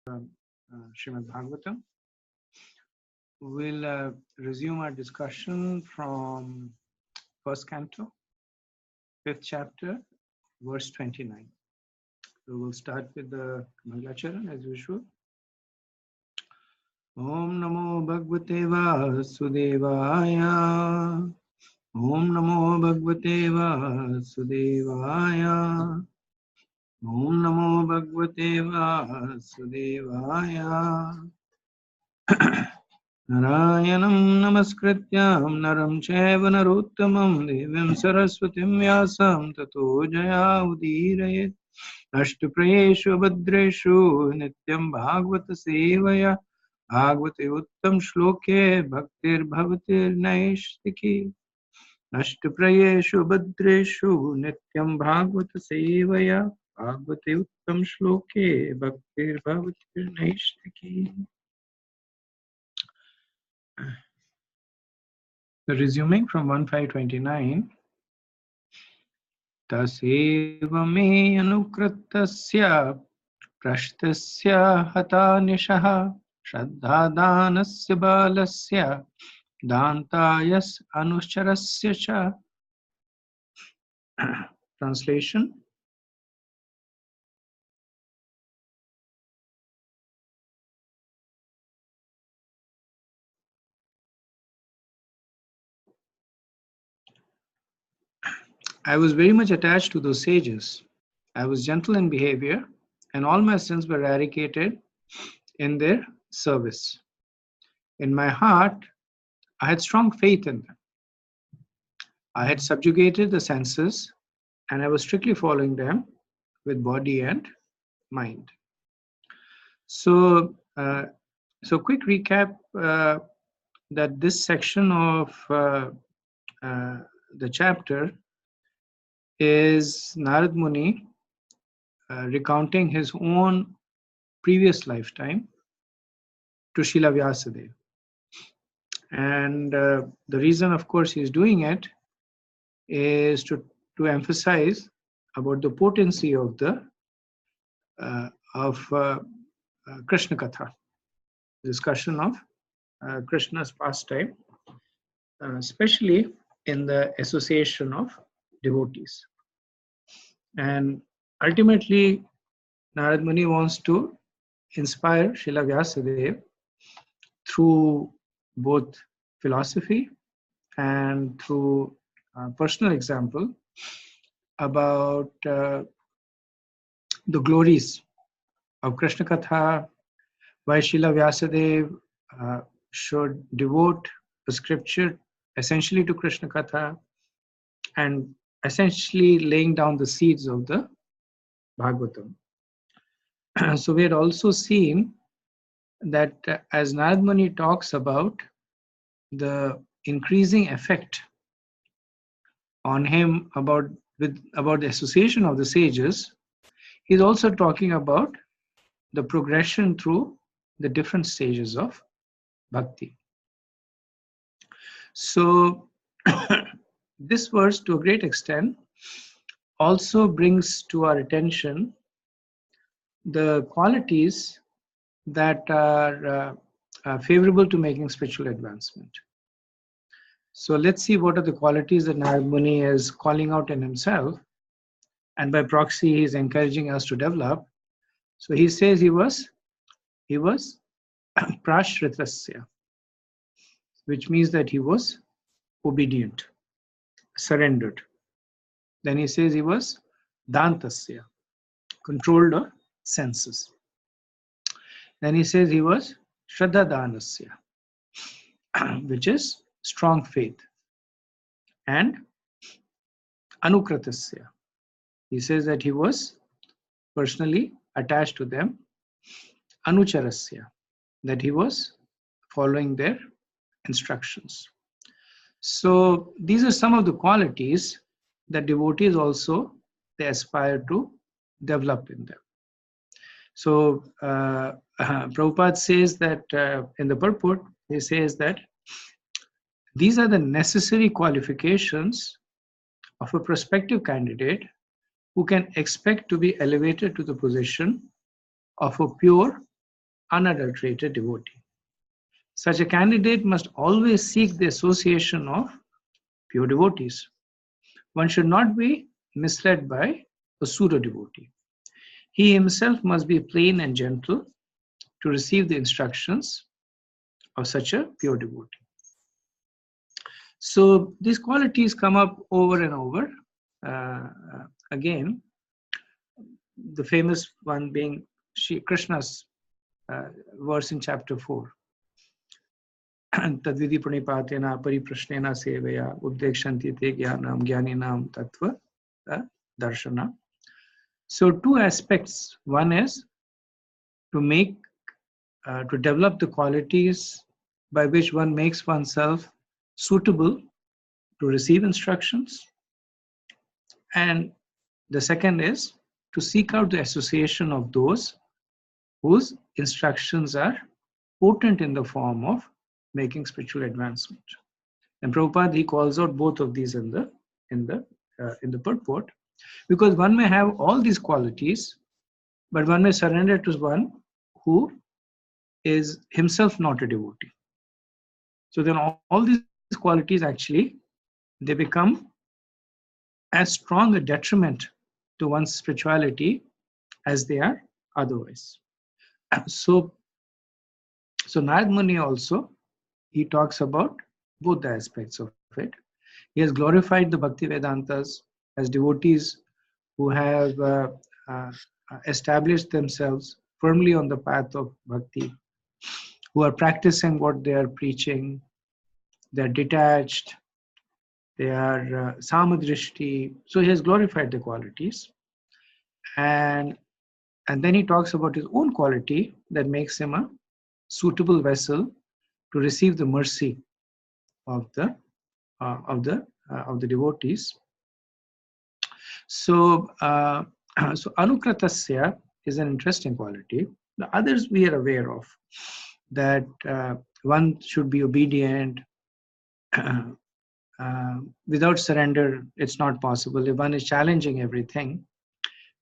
Srimad Bhagavatam. We'll resume our discussion from first canto, fifth chapter, verse 29. So we'll start with the Mangalacharan as usual. Om Namo Bhagavate Vasudevaya. Om Namo Bhagavate Vasudevaya. Om Namo Bhagavate Vasudevaya. Narayanam Namaskrityam Naram Chaiva Narottamam Devim Saraswatim Vyasam Tato Jaya Udirayet Ashtaprayeshu Bhadreshu Nityam Bhagavata Sevaya Bhagavate Uttam Shloke Bhaktir Bhavatir Naishtiki Ashtaprayeshu Bhadreshu Nityam Bhagavata Sevaya Bhagavate Uttam Shloke Bhaktir Bhavatir Naishtiki. So resuming from 1529, Taseva me anukritasya prashtasya hatanishaha shraddhadanasya balasya dantayas anuscharasya cha. Translation. I was very much attached to those sages. I was gentle in behavior, and all my sins were eradicated in their service. In my heart, I had strong faith in them. I had subjugated the senses, and I was strictly following them with body and mind. So, quick recap that this section of the chapter is Narad Muni recounting his own previous lifetime to Srila Vyasadeva. And the reason, of course, he's doing it is to emphasize about the potency of the Krishna Katha, discussion of Krishna's pastime, especially in the association of devotees. And ultimately, Narad Muni wants to inspire Srila Vyasadeva through both philosophy and through personal example about the glories of Krishna Katha, why Srila Vyasadeva should devote the scripture essentially to Krishna Katha, and essentially laying down the seeds of the Bhagavatam. So we had also seen that as Narad Muni talks about the increasing effect on him about the association of the sages, he's also talking about the progression through the different stages of bhakti. So this verse, to a great extent, also brings to our attention the qualities that are favorable to making spiritual advancement. So let's see what are the qualities that Narad Muni is calling out in himself, and by proxy he is encouraging us to develop. So he says he was prashritasya, which means that he was obedient, surrendered. Then he says he was dantasya, controlled the senses. Then he says he was shraddhadanasya, which is strong faith. And anukratasya, he says that he was personally attached to them. Anucharasya, that he was following their instructions. So these are some of the qualities that devotees also they aspire to develop in them. So Prabhupada says that in the purport, he says that these are the necessary qualifications of a prospective candidate who can expect to be elevated to the position of a pure unadulterated devotee. Such a candidate must always seek the association of pure devotees. One should not be misled by a pseudo devotee. He himself must be plain and gentle to receive the instructions of such a pure devotee. So these qualities come up over and over. Again, the famous one being Shri Krishna's verse in chapter 4. Tadvidi pranipatena pariprashnena sevaya uddekshanti te jnanam jnaninam tattva darshana. So two aspects. One is to develop the qualities by which one makes oneself suitable to receive instructions. And the second is to seek out the association of those whose instructions are potent in the form of making spiritual advancement. And Prabhupada, he calls out both of these in the purport, because one may have all these qualities, but one may surrender to one who is himself not a devotee. So then all these qualities actually, they become as strong a detriment to one's spirituality as they are otherwise. So Narad Muni also, he talks about both the aspects of it. He has glorified the Bhakti Vedantas as devotees who have established themselves firmly on the path of bhakti, who are practicing what they are preaching, they are detached, they are samadrishti. So he has glorified the qualities. And then he talks about his own quality that makes him a suitable vessel to receive the mercy of the devotees. So anukratasya is an interesting quality. The others we are aware of, that one should be obedient. Without surrender, it's not possible. If one is challenging everything,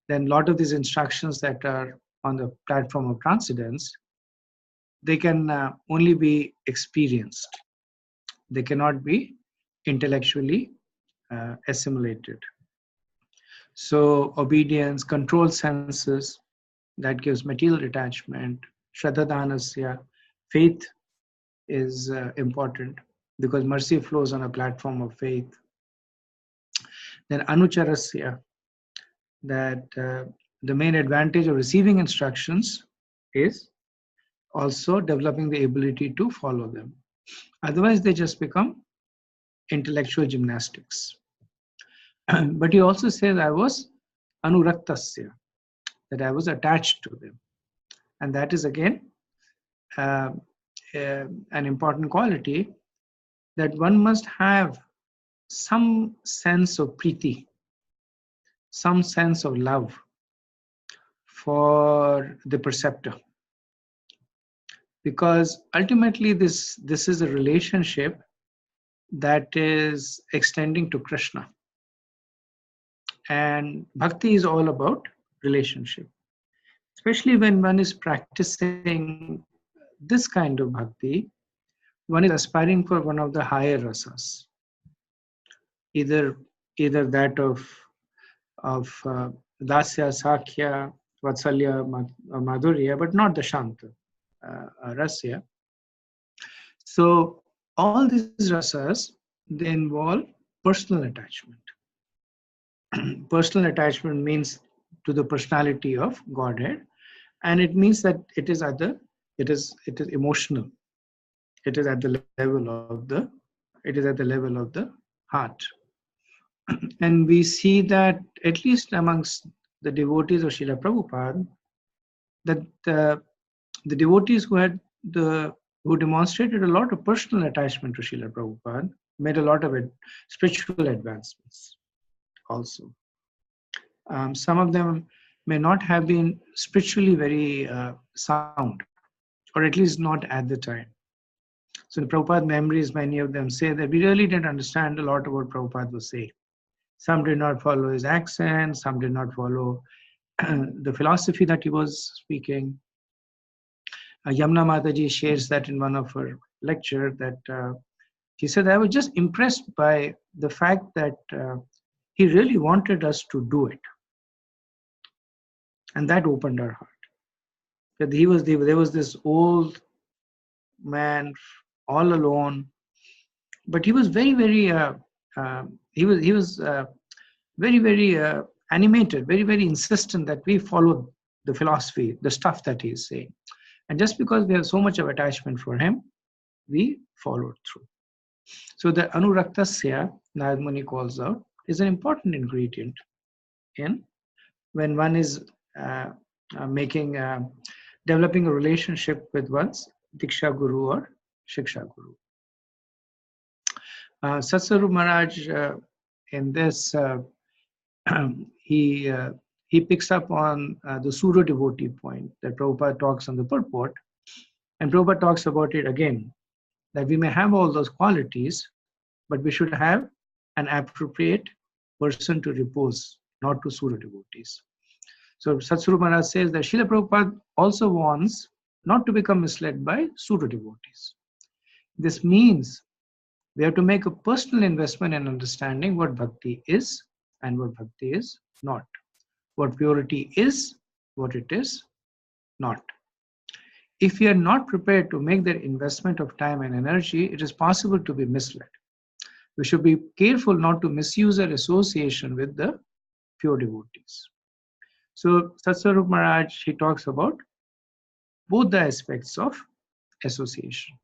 then a lot of these instructions that are on the platform of transcendence, they can only be experienced. They cannot be intellectually assimilated. So obedience, control senses, that gives material detachment. Shraddhadanasya, faith is important because mercy flows on a platform of faith. Then anucharasya, that the main advantage of receiving instructions is also developing the ability to follow them. Otherwise, they just become intellectual gymnastics. But he also says, I was anuraktasya, that I was attached to them. And that is again an important quality, that one must have some sense of priti, some sense of love for the preceptor. Because ultimately this is a relationship that is extending to Krishna. And bhakti is all about relationship. Especially when one is practicing this kind of bhakti, one is aspiring for one of the higher rasas. Either that of dasya, sakhya, vatsalya, madhurya, but not the shanta rasya. So all these rasas, they involve personal attachment. Personal attachment means to the personality of Godhead, and it means that it is emotional. It is at the level of the heart. And we see that at least amongst the devotees of Srila Prabhupada, that the devotees who demonstrated a lot of personal attachment to Srila Prabhupada made a lot of spiritual advancements also. Some of them may not have been spiritually very sound, or at least not at the time. So in Prabhupada memories, many of them say that we really didn't understand a lot of what Prabhupada was saying. Some did not follow his accent, some did not follow the philosophy that he was speaking. Yamuna Mataji shares that in one of her lecture that she said, I was just impressed by the fact that he really wanted us to do it. And that opened our heart. That there was this old man all alone, but he was very, very, he was very, very animated, very, very insistent that we follow the philosophy, the stuff that he's saying. And just because we have so much of attachment for him, we followed through. So the anuraktasya, Narad Muni calls out, is an important ingredient in when one is developing a relationship with one's Diksha Guru or Shiksha Guru. Satsaru Maharaj, in this, he picks up on the Sura devotee point that Prabhupada talks on the purport. And Prabhupada talks about it again, that we may have all those qualities, but we should have an appropriate person to repose, not to Sura devotees. So Satsuru Maharaj says that Srila Prabhupada also wants not to become misled by Sura devotees. This means we have to make a personal investment in understanding what bhakti is and what bhakti is not. What purity is, what it is not. If we are not prepared to make that investment of time and energy, it is possible to be misled. We should be careful not to misuse our association with the pure devotees. So Satsvarup Maharaj, he talks about both the aspects of association.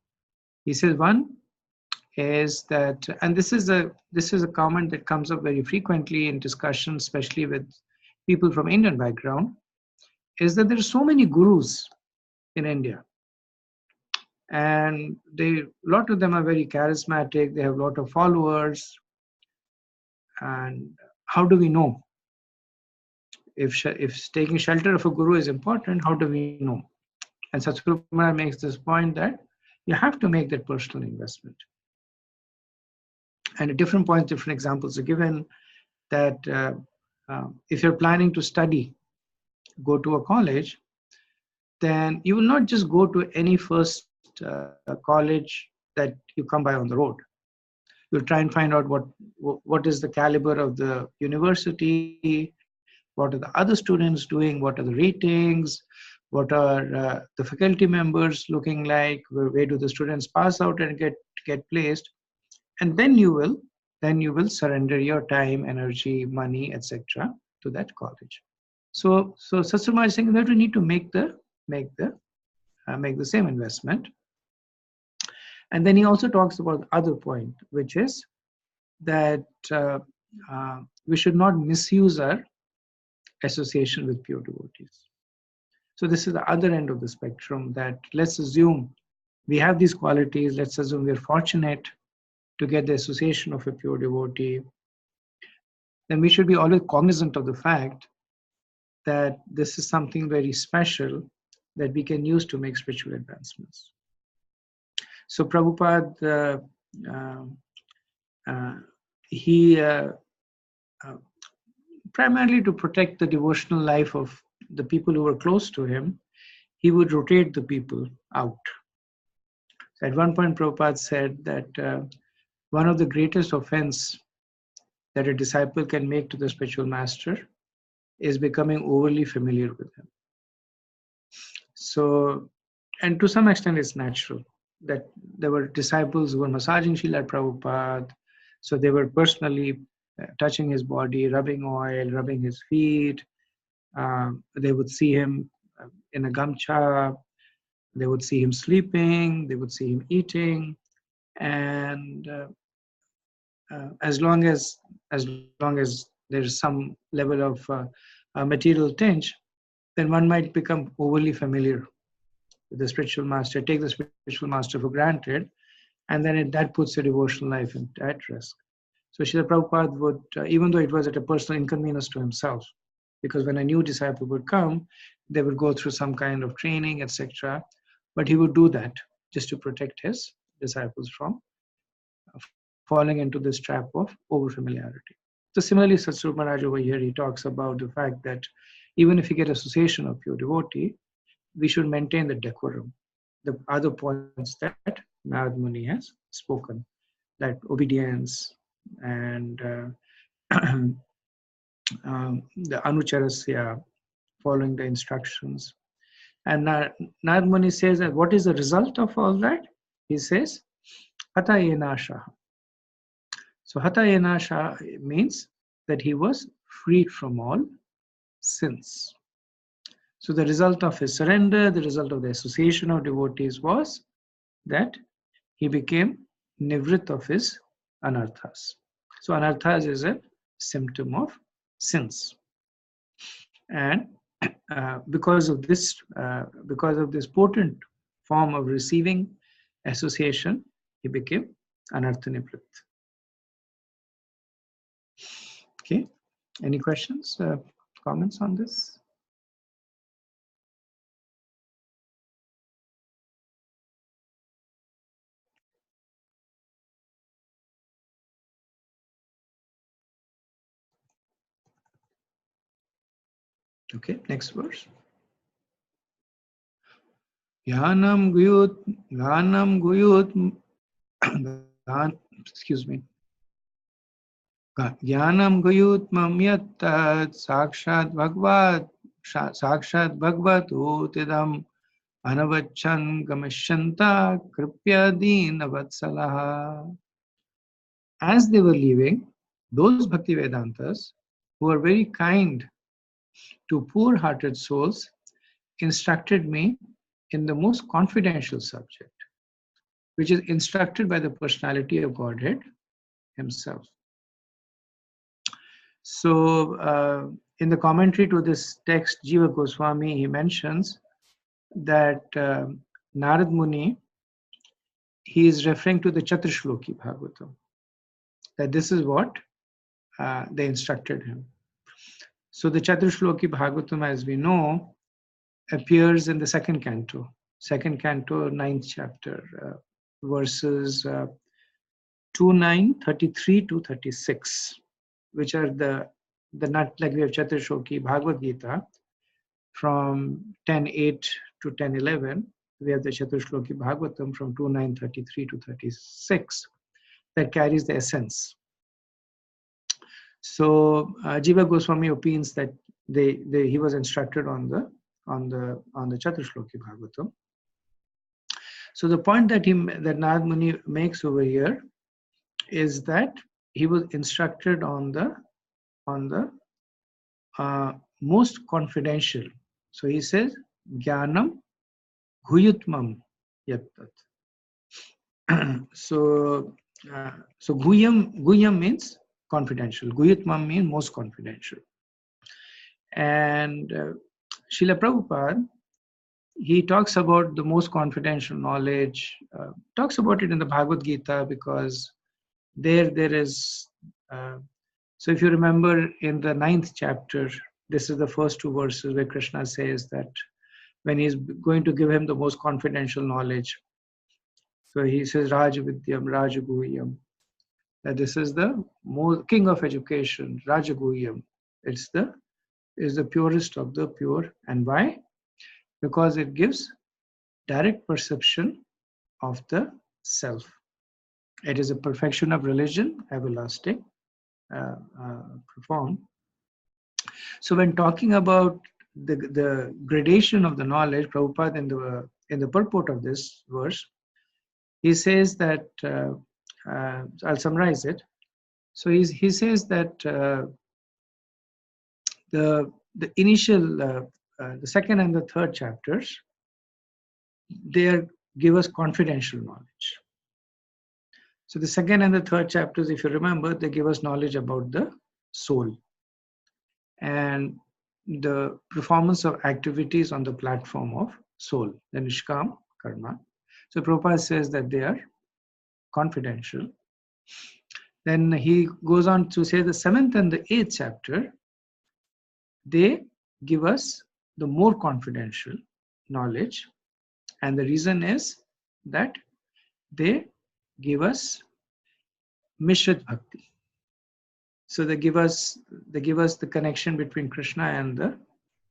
He says one is that, and this is a comment that comes up very frequently in discussion, especially with people from Indian background, is that there are so many gurus in India. And a lot of them are very charismatic, they have a lot of followers. And how do we know? If taking shelter of a guru is important, how do we know? And Satsvarup Maharaj makes this point that you have to make that personal investment. And at different points, different examples are given that if you're planning to study, go to a college, then you will not just go to any first college that you come by on the road. You'll try and find out what is the caliber of the university, what are the other students doing, what are the ratings, what are the faculty members looking like, where do the students pass out and get placed, and then you will surrender your time, energy, money, etc. to that college. So Satsuma is saying that we need to make the same investment. And then he also talks about the other point, which is that we should not misuse our association with pure devotees. So this is the other end of the spectrum, that let's assume we have these qualities, let's assume we're fortunate to get the association of a pure devotee, then we should be always cognizant of the fact that this is something very special that we can use to make spiritual advancements. So Prabhupada, he primarily to protect the devotional life of the people who were close to him, he would rotate the people out. So at one point, Prabhupada said that one of the greatest offense that a disciple can make to the spiritual master is becoming overly familiar with him. So, and to some extent it's natural that there were disciples who were massaging Srila Prabhupada, so they were personally touching his body, rubbing oil, rubbing his feet. They would see him in a gamcha, they would see him sleeping, they would see him eating, and as long as there's some level of material tinge, then one might become overly familiar with the spiritual master, take the spiritual master for granted, and then that puts your devotional life at risk. So Srila Prabhupada would, even though it was at a personal inconvenience to himself, because when a new disciple would come, they would go through some kind of training, etc. But he would do that just to protect his disciples from falling into this trap of over-familiarity. So similarly, Satsvarup Maharaj over here, he talks about the fact that even if you get association of pure devotee, we should maintain the decorum. the other points that Narad Muni has spoken, that obedience and the anucharasya, following the instructions. And Narad Muni says that what is the result of all that? He says, Hata Yenasha. So Hata Yenasha means that he was freed from all sins. So the result of his surrender, the result of the association of devotees was that he became nivrit of his anarthas. So anarthas is a symptom of sins. And because of this potent form of receiving association, he became anarthanivrit. Okay, any questions, comments on this? Okay, next verse. Gyanam guyut, excuse me. Jnanam guyutmam yat sakshat bhagavatu tidam anavachan gamishanta kripya deenavatsalaha. As they were leaving, those Bhakti Vedantas who were very kind to poor-hearted souls instructed me in the most confidential subject, which is instructed by the personality of Godhead himself. So in the commentary to this text, Jiva Goswami, he mentions that Narad Muni, he is referring to the Chaturshloki Bhagavatam, that this is what they instructed him. So the Chaturshloki Bhagavatam, as we know, appears in the second canto, 9th chapter, verses 29, 33 to 36, which are the not like we have Chaturshloki Bhagavad Gita from 10:8 to 10:11. We have the Chaturshloki Bhagavatam from 2:9:33 to 36 that carries the essence. So Jiva Goswami opines that he was instructed on the Chaturshloki Bhagavatam. So the point that Narad Muni makes over here is that he was instructed on the most confidential. So he says, Jnanam guyutmam yattat. So guyam means confidential. Guyutmam means most confidential. And Srila Prabhupada, he talks about the most confidential knowledge, talks about it in the Bhagavad Gita, because there is, so if you remember in the 9th chapter, this is the first 2 verses where Krishna says that when he's going to give him the most confidential knowledge, so he says Rajavidyam, Rajaguhyam, that this is the king of education, Rajaguhyam. Is the purest of the pure. And why? Because it gives direct perception of the self. It is a perfection of religion, everlasting, profound. So when talking about the gradation of the knowledge, Prabhupada in the purport of this verse, he says that, I'll summarize it. So he says that the initial, the second and the third chapters, they give us confidential knowledge. So the second and the third chapters, if you remember, they give us knowledge about the soul and the performance of activities on the platform of soul, the Nishkam Karma. So Prabhupada says that they are confidential. Then he goes on to say the 7th and the 8th chapter, they give us the more confidential knowledge. And the reason is that they give us Mishrat Bhakti. So they give us the connection between Krishna and the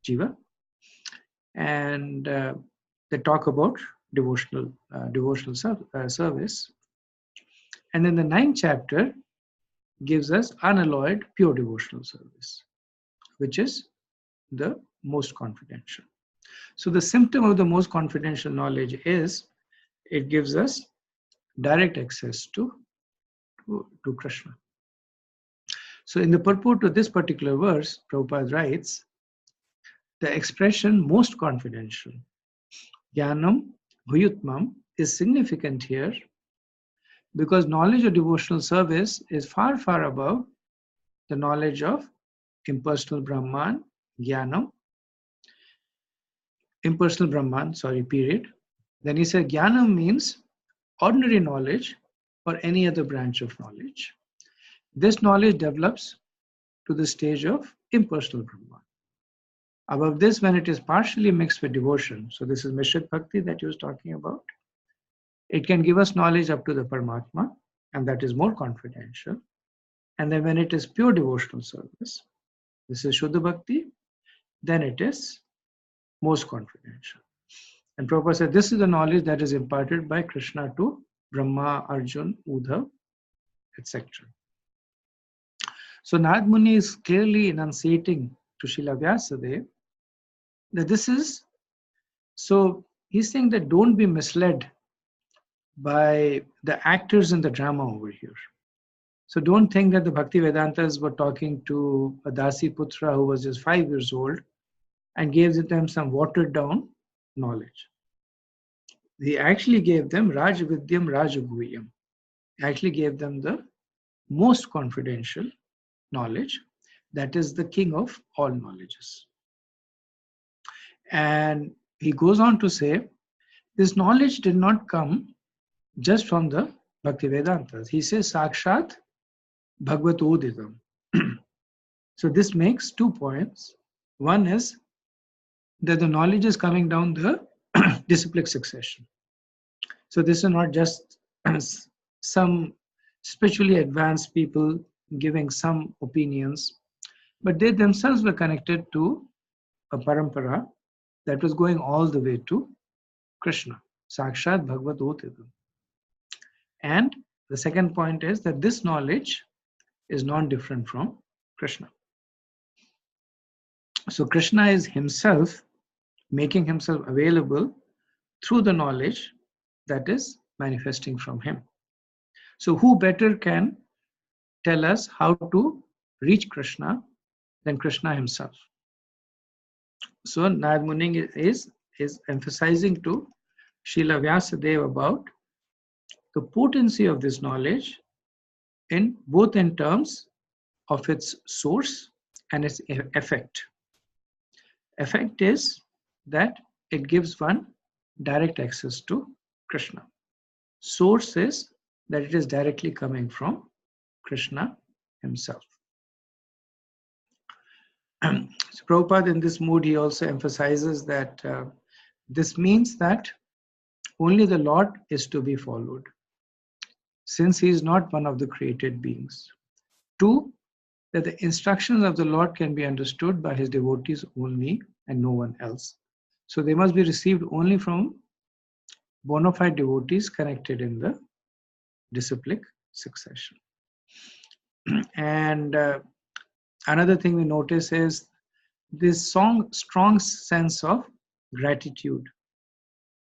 Jiva. And they talk about devotional service. And then the 9th chapter gives us unalloyed pure devotional service, which is the most confidential. So the symptom of the most confidential knowledge is it gives us direct access to Krishna. So in the purport to this particular verse, Prabhupada writes, the expression most confidential, Jnanam Bhuyutmam, is significant here because knowledge of devotional service is far, far above the knowledge of impersonal Brahman, Jnanam, impersonal Brahman, period. Then he said Jnanam means ordinary knowledge or any other branch of knowledge. This knowledge develops to the stage of impersonal Brahman. Above this, when it is partially mixed with devotion, so this is Mishrit Bhakti that he was talking about, it can give us knowledge up to the Paramatma, and that is more confidential. And then when it is pure devotional service, this is Shuddha Bhakti, then it is most confidential. And Prabhupada said this is the knowledge that is imparted by Krishna to Brahma, Arjun, Uddhav, etc. So Narad Muni is clearly enunciating to Srila Vyasadeva that this is, so he's saying that don't be misled by the actors in the drama over here. So don't think that the Bhakti Vedantas were talking to a Dasi Putra who was just 5 years old and gave them some watered down knowledge. He actually gave them Rajavidyam Rajaguyam. He actually gave them the most confidential knowledge, that is the king of all knowledges. And he goes on to say, this knowledge did not come just from the Bhakti Vedantas. He says, Sakshat Bhagavatoditam. So this makes 2 points. One is that the knowledge is coming down the disciplic succession. So this is not just some spiritually advanced people giving some opinions, but they themselves were connected to a parampara that was going all the way to Krishna, Sakshat Bhagavatoditam. And the second point is that this knowledge is non-different from Krishna. So Krishna is himself making himself available through the knowledge that is manifesting from him. So who better can tell us how to reach Krishna than Krishna himself? So Narad Muni is emphasizing to Srila Vyasadeva about the potency of this knowledge in both in terms of its source and its effect. Effect is that it gives one direct access to Krishna. Source is that it is directly coming from Krishna himself. So Prabhupada in this mood, he also emphasizes that this means that only the Lord is to be followed, since he is not one of the created beings. 2, that the instructions of the Lord can be understood by his devotees only and no one else. So they must be received only from bona fide devotees connected in the disciplic succession. And another thing we notice is this strong sense of gratitude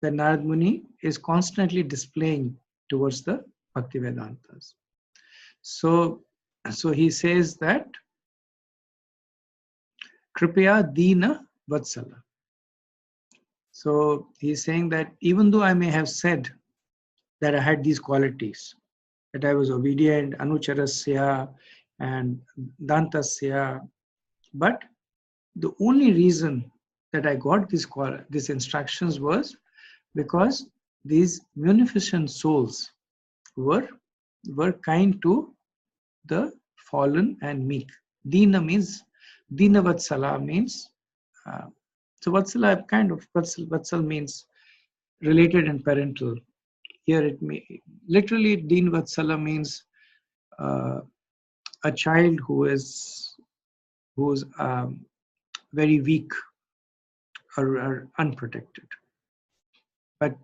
that Narad Muni is constantly displaying towards the Bhakti Vedantas. So he says that Kripaya Dina Vatsala. So he's saying that even though I may have said that I had these qualities, that I was obedient, Anucharasya and Dantasya, but the only reason that I got these instructions was because these munificent souls were kind to the fallen and meek. Dina means, Dina Vatsala means, so Vatsala kind of, Vatsal means related and parental. Here it may, literally Deen Vatsala means a child who's very weak or unprotected. But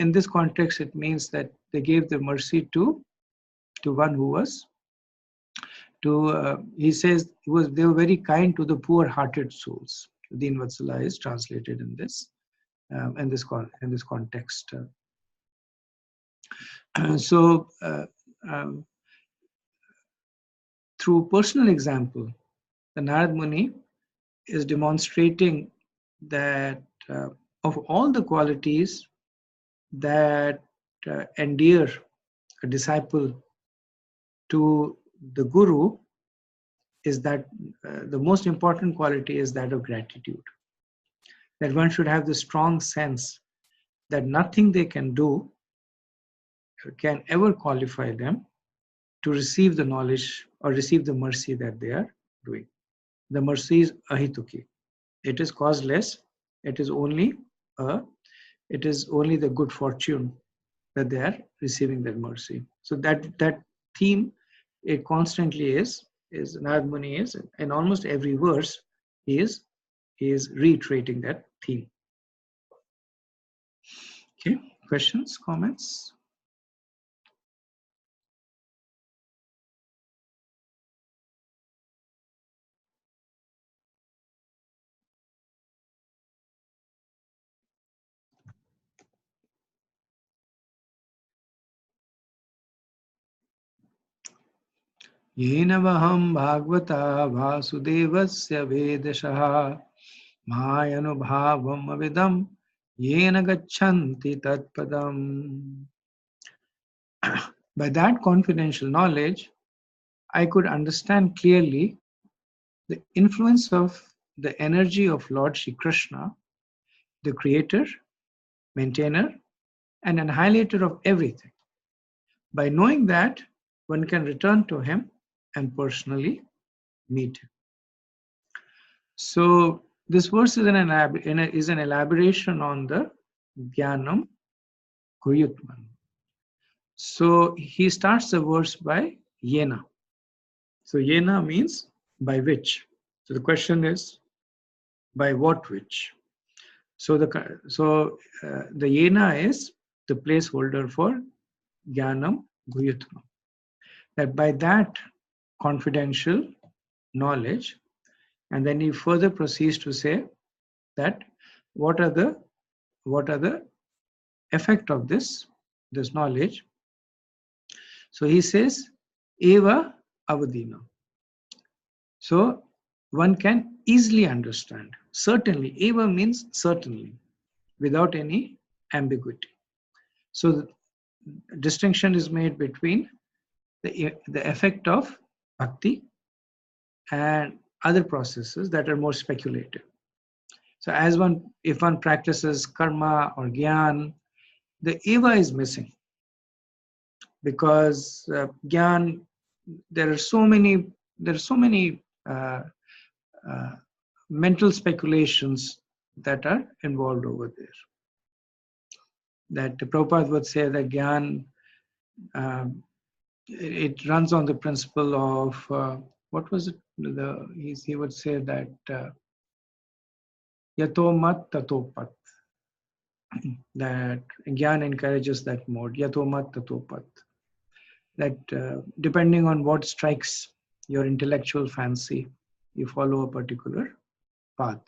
in this context, it means that they gave the mercy to one who was he says they were very kind to the poor-hearted souls. Deen Vatsala is translated in this context. So through personal example, the Narad Muni is demonstrating that of all the qualities that endear a disciple to the Guru, is that the most important quality is that of gratitude. That one should have the strong sense that nothing they can do can ever qualify them to receive the knowledge or receive the mercy that they are doing. The mercy is ahituki. It is causeless. It is only the good fortune that they are receiving that mercy. So that theme, it constantly is Narad Muni is in almost every verse he is reiterating that theme. Okay, questions, comments? येन वहं भागवता वासुदेवस्य वेदशः मायनुभावम् अविदं येन गच्छन्ति तत्पदम्. By that confidential knowledge, I could understand clearly the influence of the energy of Lord Shri Krishna, the creator, maintainer, and annihilator of everything. By knowing that, one can return to him and personally meet him. So this verse is an elaboration on the Jnanam Guyutman. So he starts the verse by Yena. So Yena means by which. So the question is, by what which? So the Yena is the placeholder for Jnanam Guyutman. That by that confidential knowledge, and then he further proceeds to say that what are the effect of this knowledge. So he says eva avadina. So one can easily understand. Certainly, eva means certainly, without any ambiguity. So the distinction is made between the effect of bhakti and other processes that are more speculative. So if one practices karma or gyan, the eva is missing, because gyan, there are so many mental speculations that are involved over there. That Prabhupada would say that gyan, it runs on the principle of what was it? He would say that yato mat tato pat. That gyan encourages that mode. Yato mat tato pat. That depending on what strikes your intellectual fancy, you follow a particular path.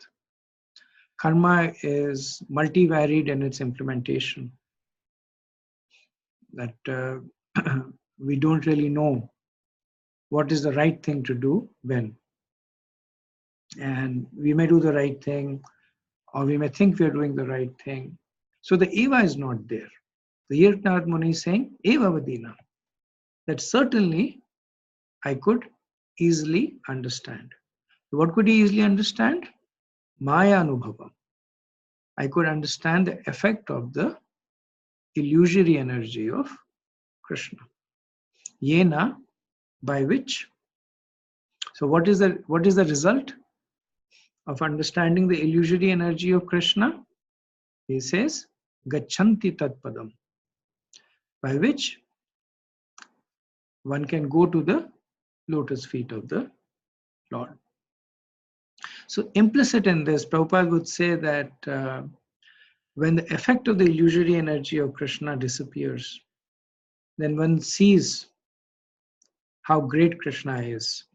Karma is multivaried in its implementation. That we don't really know what is the right thing to do when. And we may do the right thing, or we may think we are doing the right thing. So the eva is not there. The Narad Muni is saying, eva vadina. That certainly I could easily understand. What could he easily understand? Maya anubhavam. I could understand the effect of the illusory energy of Krishna. Yena, by which. So what is the result of understanding the illusory energy of Krishna? He says, Gachanti Tatpadam, by which one can go to the lotus feet of the Lord. So implicit in this, Prabhupada would say that when the effect of the illusory energy of Krishna disappears, then one sees how great Krishna is.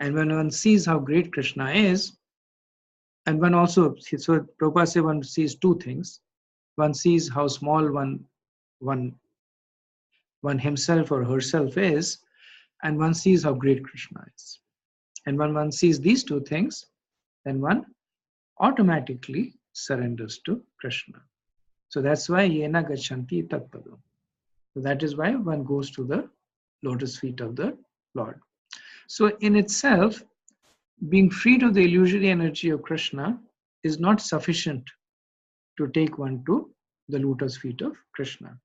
And when one sees how great Krishna is, and one also, so Prabhupada says one sees two things. One sees how small one himself or herself is, and one sees how great Krishna is. And when one sees these two things, then one automatically surrenders to Krishna. So that's why yena gachanti tatpadam. So that is why one goes to the lotus feet of the Lord. So in itself, being freed of the illusory energy of Krishna is not sufficient to take one to the lotus feet of Krishna.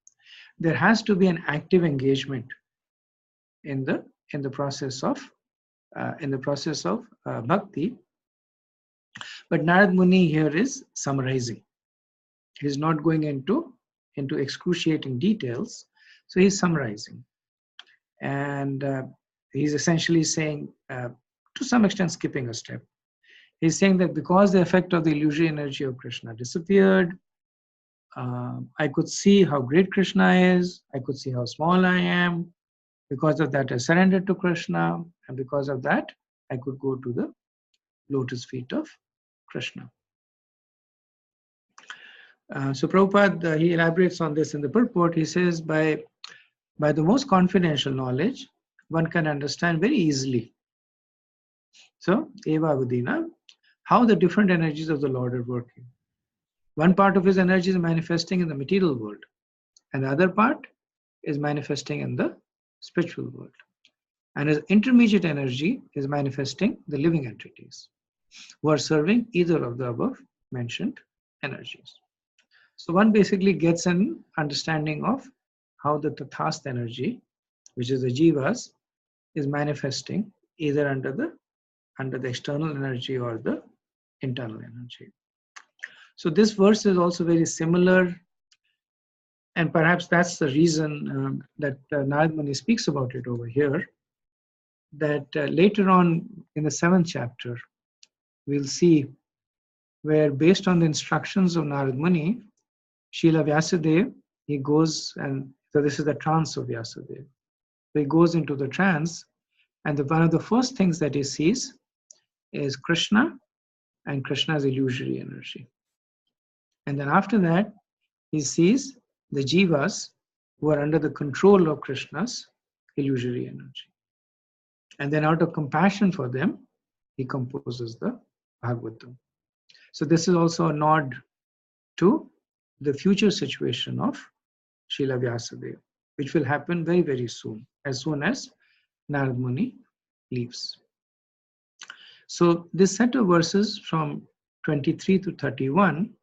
There has to be an active engagement in the process of bhakti. But Narad Muni here is summarizing. He's not going into excruciating details, so he's summarizing, and he's essentially saying, to some extent, skipping a step. He's saying that because the effect of the illusory energy of Krishna disappeared, I could see how great Krishna is. I could see how small I am. Because of that, I surrendered to Krishna, and because of that, I could go to the lotus feet of Krishna. So Prabhupada, he elaborates on this in the purport. He says, by the most confidential knowledge, one can understand very easily. So, Eva Avadina, how the different energies of the Lord are working. One part of his energy is manifesting in the material world, and the other part is manifesting in the spiritual world. And his intermediate energy is manifesting the living entities who are serving either of the above mentioned energies. So one basically gets an understanding of how the tathast energy, which is the jivas, is manifesting either under the external energy or the internal energy. So this verse is also very similar, and perhaps that's the reason that Narad Muni speaks about it over here, that later on in the 7th chapter, we'll see where, based on the instructions of Narad Muni, Srila Vyasadeva, he goes, and so this is the trance of Vyasadeva. So he goes into the trance, and one of the first things that he sees is Krishna and Krishna's illusory energy. And then after that, he sees the jivas who are under the control of Krishna's illusory energy. And then out of compassion for them, he composes the Bhagavatam. So this is also a nod to the future situation of Srila Vyasadeva, which will happen very, very soon as Narad Muni leaves. So this set of verses from 23 to 31,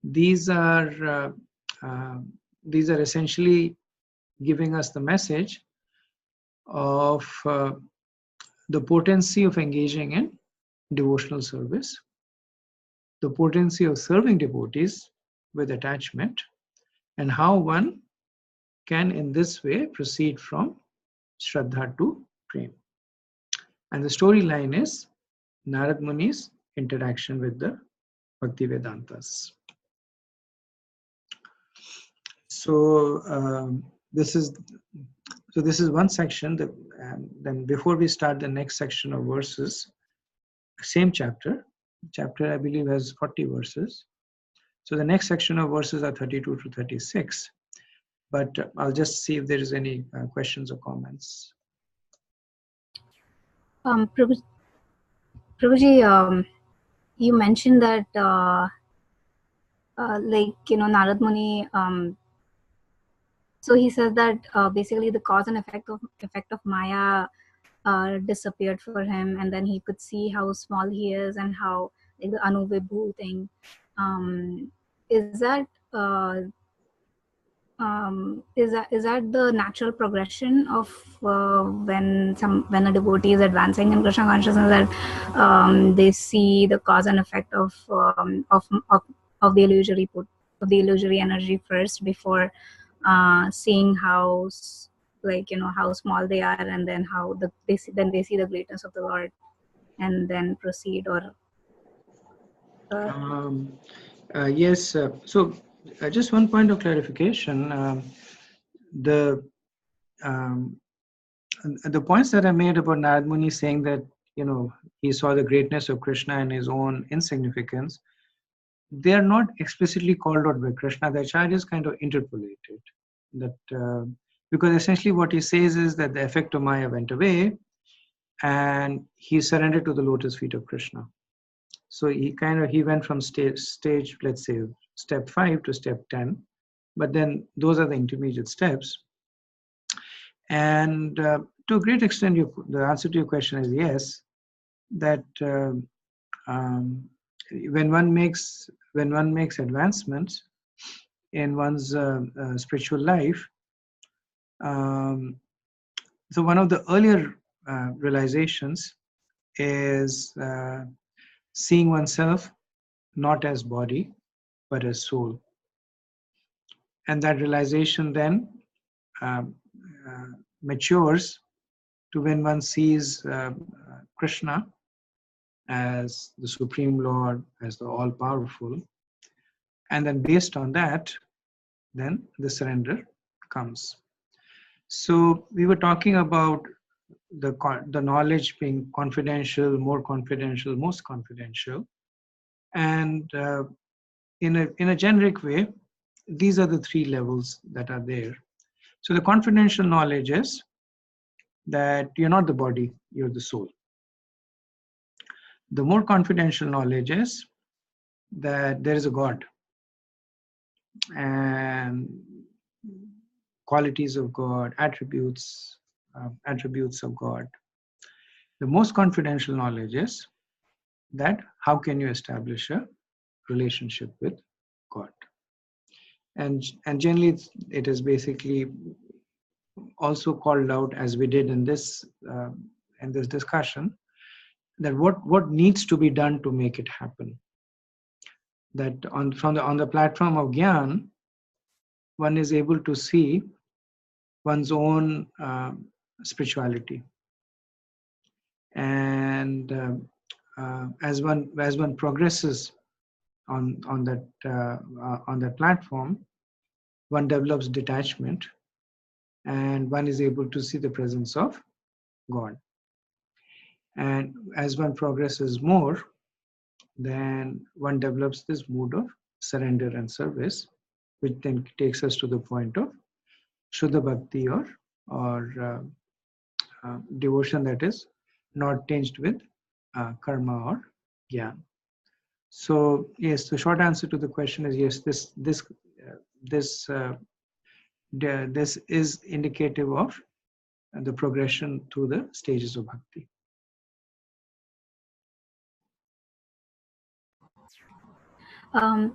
these are essentially giving us the message of the potency of engaging in devotional service, the potency of serving devotees with attachment, and how one can in this way proceed from Shraddha to Prem. And the storyline is Narad Muni's interaction with the Bhakti Vedantas. So this is one section. Then before we start the next section of verses, same chapter I believe has 40 verses. So the next section of verses are 32 to 36. But I'll just see if there is any questions or comments. Prabhuji, you mentioned that Narad Muni, so he says that basically the cause and effect of Maya disappeared for him, and then he could see how small he is and how, like, the Anuvibhu thing. Is that the natural progression of when a devotee is advancing in Krishna consciousness, that they see the cause and effect of the illusory energy first before seeing how how small they are, and then how they see the greatness of the Lord, and then proceed? Or Yes. So, just one point of clarification. The um, the points that I made about Narad Muni saying that, he saw the greatness of Krishna and his own insignificance, they are not explicitly called out by Krishna. The acharyas kind of interpolate it. That because essentially what he says is that the effect of Maya went away and he surrendered to the lotus feet of Krishna. So he went from stage, let's say, step 5 to step 10, but then those are the intermediate steps. And to a great extent, the answer to your question is yes. That when one makes advancements in one's spiritual life, so one of the earlier realizations is seeing oneself not as body but as soul, and that realization then um, matures to when one sees Krishna as the Supreme Lord, as the all-powerful, and then based on that, then the surrender comes. So we were talking about the knowledge being confidential, more confidential, most confidential, and in a generic way, these are the 3 levels that are there. So the confidential knowledge is that you're not the body, you're the soul. The more confidential knowledge is that there is a God and qualities of God, attributes of God. The most confidential knowledge is that how can you establish a relationship with God? And generally, it is basically also called out, as we did in this discussion, that what needs to be done to make it happen. That on the platform of Gyan, one is able to see one's own spirituality, and as one progresses on that platform, one develops detachment, and one is able to see the presence of God. And as one progresses more, then one develops this mood of surrender and service, which then takes us to the point of Shuddha Bhakti, or devotion that is not tinged with karma or jnana. So yes, the short answer to the question is yes. This is indicative of the progression through the stages of bhakti.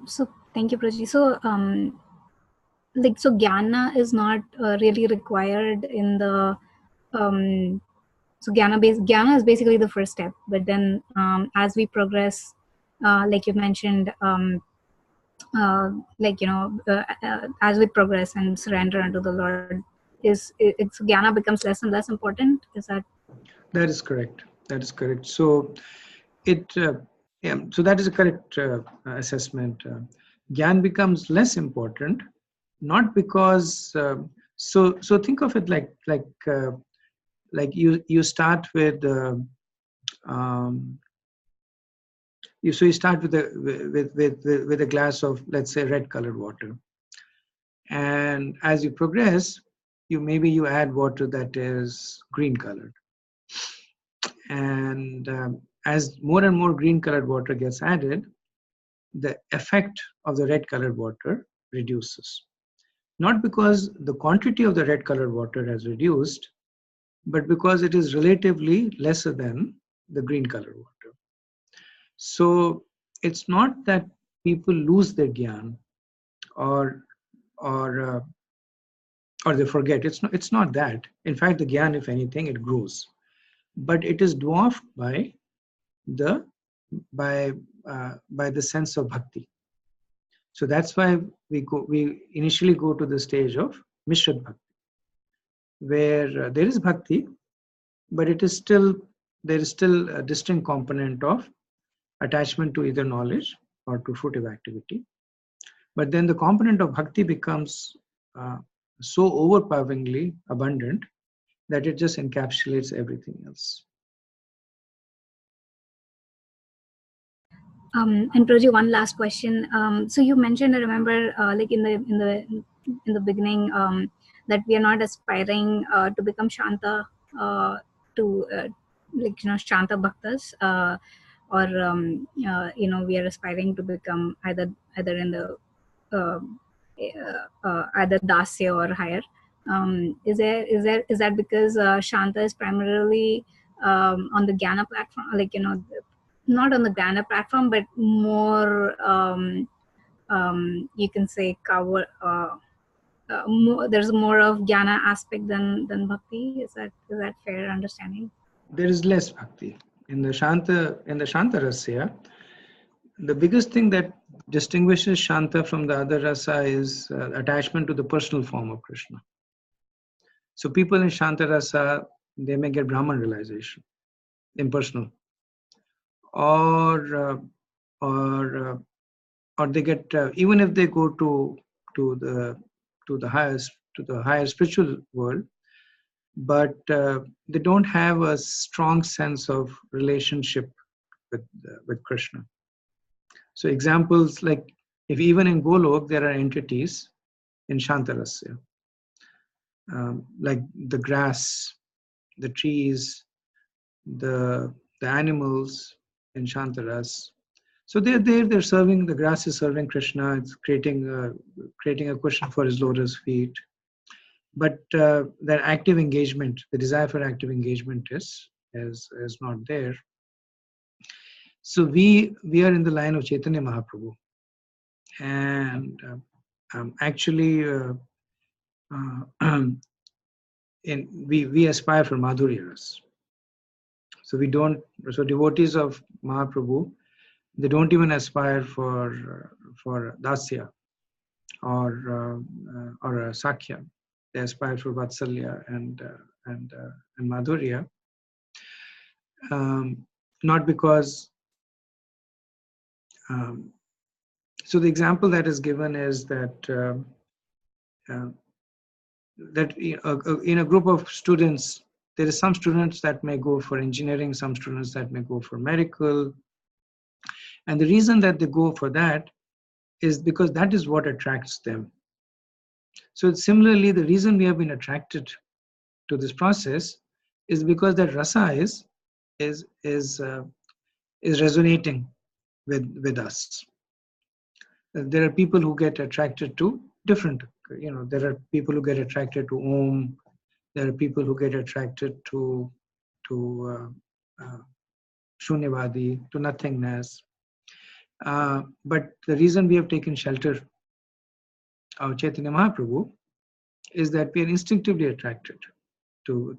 So thank you, Praji. So so jnana is not really required in the so jnana is basically the first step, but then as we progress, like you mentioned, as we progress and surrender unto the Lord, it's jnana becomes less and less important. Is that? That is correct. That is correct. So so that is a correct assessment. Gyan becomes less important, not because. So think of it like you start with. You start with a glass of, let's say, red colored water, and as you progress, you add water that is green colored, and as more and more green colored water gets added, the effect of the red colored water reduces, not because the quantity of the red colored water has reduced, but because it is relatively lesser than the green colored water. So it's not that people lose their gyan or or they forget. It's not that. In fact, the gyan, if anything, it grows, but it is dwarfed by the sense of bhakti. So that's why we initially go to the stage of Mishra Bhakti, where there is bhakti, but there is still a distinct component of attachment to either knowledge or to fruitive activity. But then the component of bhakti becomes so overpoweringly abundant that it just encapsulates everything else. And Proji, one last question. So you mentioned, I remember, like in the beginning, that we are not aspiring to become Shanta, to like Shanta Bhaktas, or we are aspiring to become either in the uh, either Dasya or higher. Is that because Shanta is primarily on the Jnana platform, like not on the Jnana platform, but more you can say cover. There's more of Jnana aspect than Bhakti. Is that fair understanding? There is less bhakti in the Shanta Rasya. The biggest thing that distinguishes Shanta from the other rasa is attachment to the personal form of Krishna. So people in Shanta rasa, they may get Brahman realization, impersonal, or they get even if they go to the higher spiritual world, but they don't have a strong sense of relationship with Krishna. So examples like, if even in Golok there are entities in Shantarasya, like the grass, the trees, the animals in Shantaras. So they're there, they're serving, the grass is serving Krishna, it's creating a cushion for his lotus feet. But that active engagement, the desire for active engagement is not there. So we are in the line of Chaitanya Mahaprabhu. And actually, we aspire for Madhurya Ras. So devotees of Mahaprabhu, they don't even aspire for Dasya or Sakhya. They aspire for Vatsalya and Madhurya. Not because. So the example that is given is that that in a group of students, there is some students that may go for engineering, some students that may go for medical. And the reason that they go for that is because that is what attracts them. So similarly, the reason we have been attracted to this process is because that rasa is resonating with us. There are people who get attracted to different, there are people who get attracted to Om. There are people who get attracted to Shunyavadi, to nothingness. But the reason we have taken shelter of Chaitanya Mahaprabhu is that we are instinctively attracted to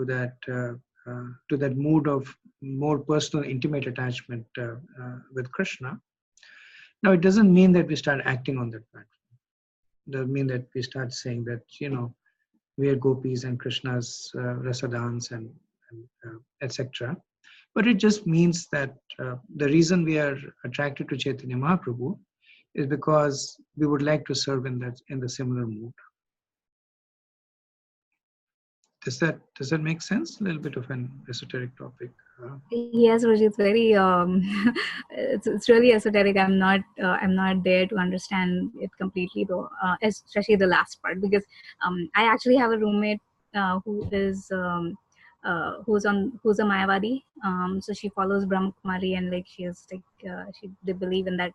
that mood of more personal, intimate attachment with Krishna. Now, it doesn't mean that we start acting on that platform. It doesn't mean that we start saying that, we are gopis and Krishna's rasa dance and etc. But it just means that the reason we are attracted to Chaitanya Mahaprabhu is because we would like to serve in the similar mood. Does that make sense? A little bit of an esoteric topic. Yes, Roji, it's very it's really esoteric. I'm not there to understand it completely though, especially the last part, because I actually have a roommate who's a Mayavadi. So she follows Brahma Kumari, and like she is like they believe in that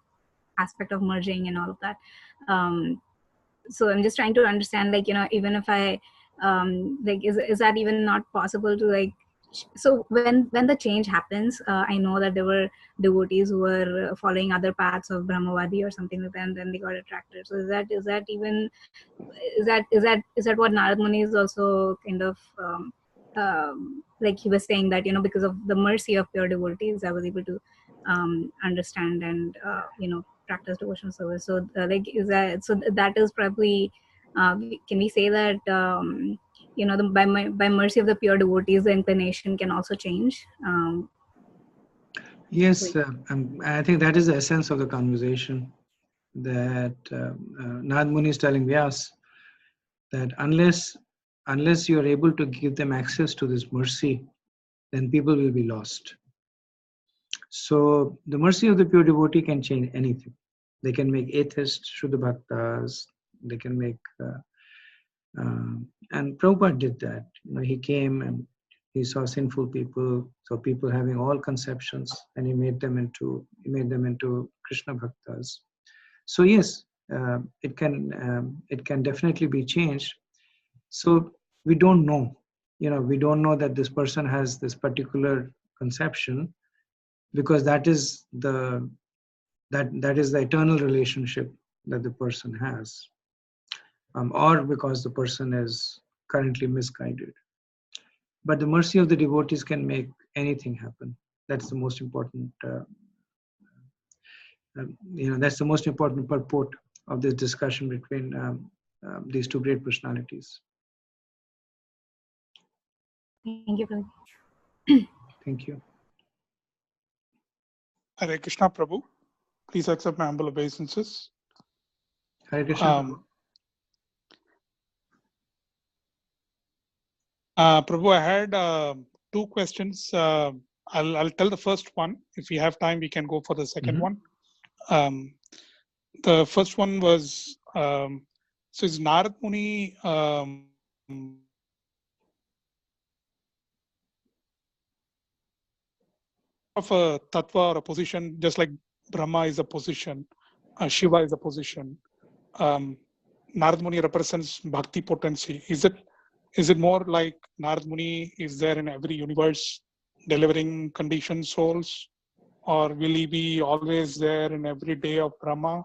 aspect of merging and all of that. So I'm just trying to understand, like, even if I like, is that even not possible to, like, so when the change happens, I know that there were devotees who were following other paths of Brahmavadi or something like that, and then they got attracted. So is that what Narad Muni is also kind of like he was saying that, because of the mercy of pure devotees, I was able to understand and practice devotional service. So like, is that, so that is probably can we say that by mercy of the pure devotees, the inclination can also change? Yes, I think that is the essence of the conversation, that Narad Muni is telling Vyas that unless you are able to give them access to this mercy, then people will be lost. So the mercy of the pure devotee can change anything. They can make atheists Shuddha Bhaktas. They can make, and Prabhupada did that. He came and he saw sinful people, saw people having all conceptions, and he made them into Krishna Bhaktas. So yes, it can definitely be changed. So we don't know, we don't know that this person has this particular conception, because that is the eternal relationship that the person has, or because the person is currently misguided. But the mercy of the devotees can make anything happen. That's the most important. That's the most important purport of this discussion between these two great personalities. Thank you, Prabhu. Thank you. Hare Krishna, Prabhu. Please accept my humble obeisances. Hare Krishna. Prabhu, I had two questions. I'll tell the first one. If we have time, we can go for the second one. The first one was, so is Narad Muni of a tattva or a position, just like Brahma is a position, Shiva is a position. Narad Muni represents bhakti potency. Is it more like Narad Muni is there in every universe delivering conditioned souls, or will he be always there in every day of Brahma?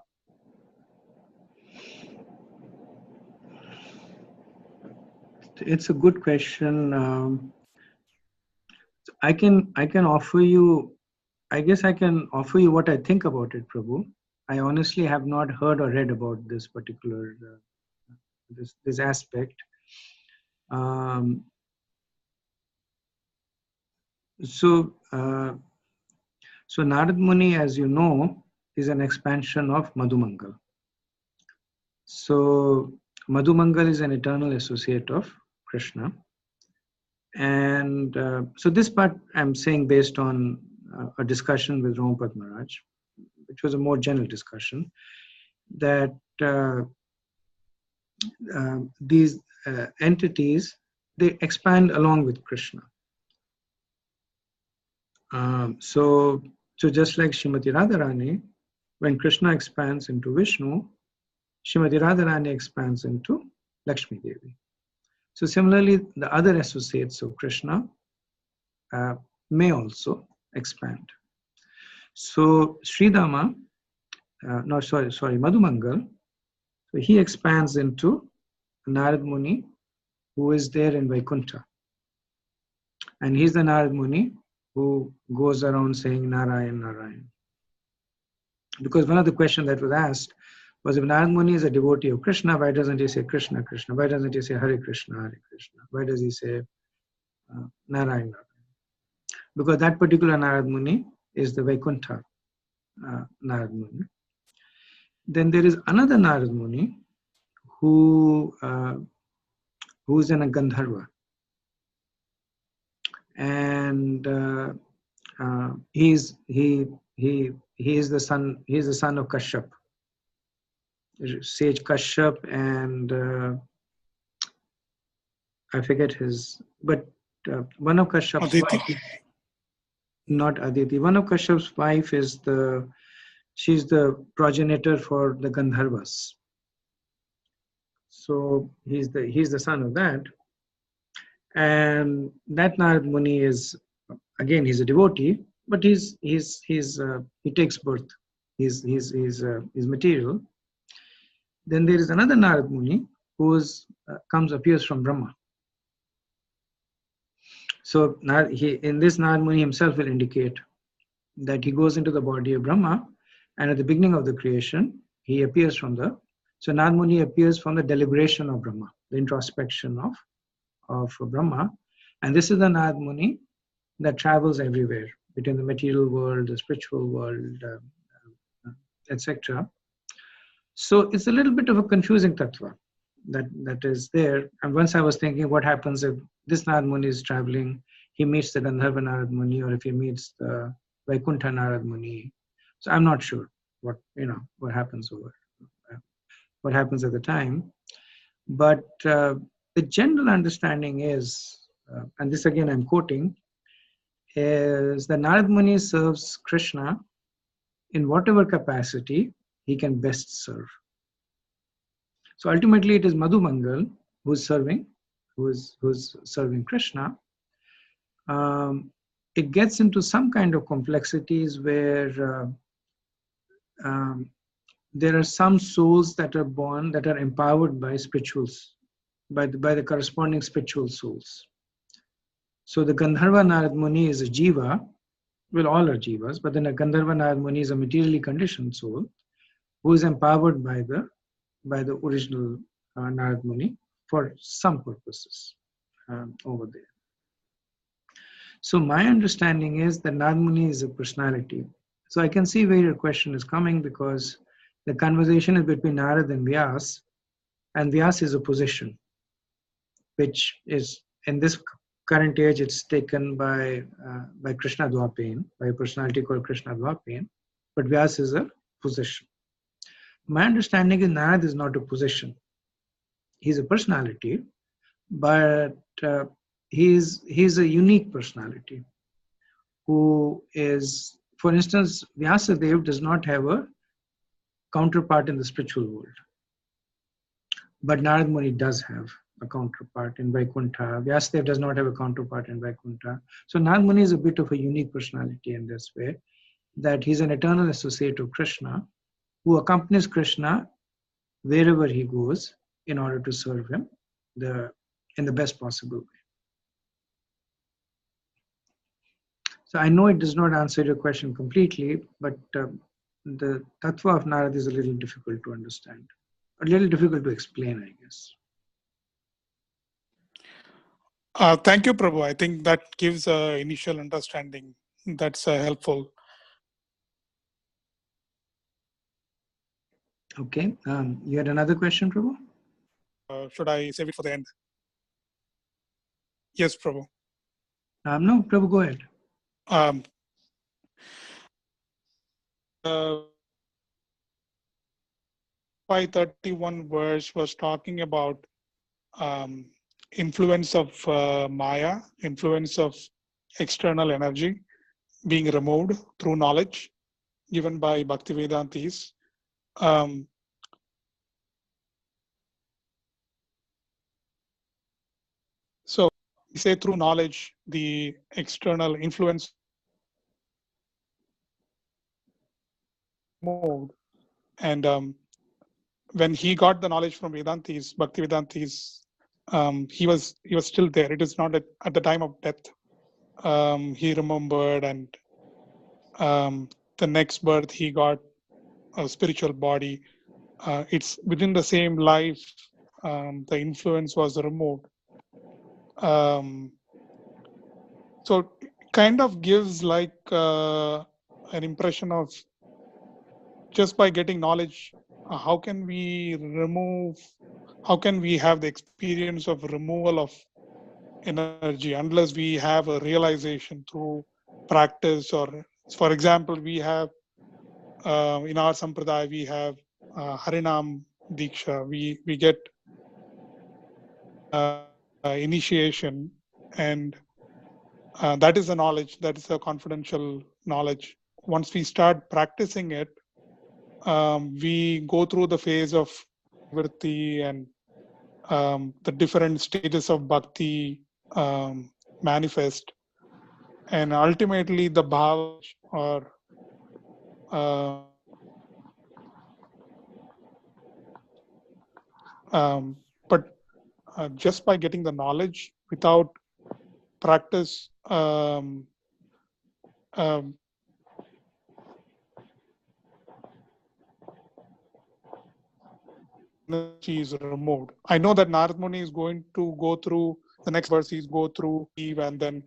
It's a good question. I can offer you, I guess I can offer you what I think about it, Prabhu. I honestly have not heard or read about this particular this aspect. So Narad Muni, as you know, is an expansion of Madhumangal. So Madhumangal is an eternal associate of Krishna. And so this part I'm saying based on a discussion with Ramapad Maharaj, which was a more general discussion, that these entities, they expand along with Krishna. So just like Srimati Radharani, when Krishna expands into Vishnu, Srimati Radharani expands into Lakshmi Devi. So similarly, the other associates of Krishna may also expand. So Sridhama, Madhumangal, so he expands into Narad Muni, who is there in Vaikuntha. And he's the Narad Muni who goes around saying Narayan, Narayan. Because one of the questions that was asked was, if Narad Muni is a devotee of Krishna, why doesn't he say Krishna, Krishna? Why doesn't he say Hare Krishna, Hare Krishna? Why does he say Narayan, Narayan? Because that particular Narad Muni is the Vaikuntha Narad Muni. Then there is another Narad Muni who is in a Gandharva. And he is the son of Kashyap, sage Kashyap, and I forget his, but one of Kashyap's wife, not Aditi. One of Kashyap's wife is she's the progenitor for the Gandharvas. So he's the son of that, and that Narad Muni is, again, he's a devotee, but he takes birth. He's material. Then there is another Narad Muni who appears from Brahma. So in this Narad Muni himself will indicate that he goes into the body of Brahma, and at the beginning of the creation he appears from so Narad Muni appears from the deliberation of Brahma, the introspection of Brahma, and this is the Narad Muni that travels everywhere. between the material world, the spiritual world, etc. So it's a little bit of a confusing tattva that is there. And once I was thinking, what happens if this Narad Muni is traveling, he meets the Gandharva Narad Muni, or if he meets the Vaikuntha Narad Muni. So I'm not sure what happens what happens at the time. But the general understanding is, and this again I'm quoting, is that Narad Muni serves Krishna in whatever capacity he can best serve. So ultimately, it is Madhumangal who's serving Krishna. It gets into some kind of complexities where there are some souls that are born that are empowered by spirituals, by the corresponding spiritual souls. So the Gandharva Narad Muni is a jiva. Well, all are jivas, but then a Gandharva Narad Muni is a materially conditioned soul who is empowered by the original Narad Muni for some purposes over there. So my understanding is that Narad Muni is a personality. So I can see where your question is coming, because the conversation is between Narad and Vyas is a position, which is in this current age, it's taken by Krishna Dwapain, by a personality called Krishna Dwapain, but Vyas is a position. My understanding is Narad is not a position. He's a personality, but he's a unique personality who is, for instance, Vyasadeva does not have a counterpart in the spiritual world, but Narad Muni does have a counterpart in Vaikuntha. Vyasadeva does not have a counterpart in Vaikuntha. So Narad Muni is a bit of a unique personality in this way, that he's an eternal associate of Krishna who accompanies Krishna wherever he goes in order to serve him in the best possible way. So I know it does not answer your question completely, but the tattva of Narad is a little difficult to understand, a little difficult to explain, I guess. Thank you, Prabhu. I think that gives an initial understanding. That's helpful. Okay. You had another question, Prabhu? Should I save it for the end? Yes, Prabhu. No, Prabhu, go ahead. 531 verse was talking about influence of Maya, influence of external energy being removed through knowledge given by Bhaktivedantis. So we say through knowledge, the external influence moved. And when he got the knowledge from Vedantis, Bhaktivedantis, he was still there. It is not at the time of death. He remembered, and the next birth he got a spiritual body. It's within the same life. The influence was removed. So it kind of gives like an impression of, just by getting knowledge, how can we have the experience of removal of energy unless we have a realization through practice? Or, for example, we have in our sampradaya we have Harinam Diksha. We get initiation, and that is a knowledge, that is a confidential knowledge. Once we start practicing it, we go through the phase of vritti and the different stages of bhakti manifest, and ultimately the bhava or but just by getting the knowledge without practice, energy is removed. I know that Narad Muni is going to go through the next verse. He's go through Eve, and then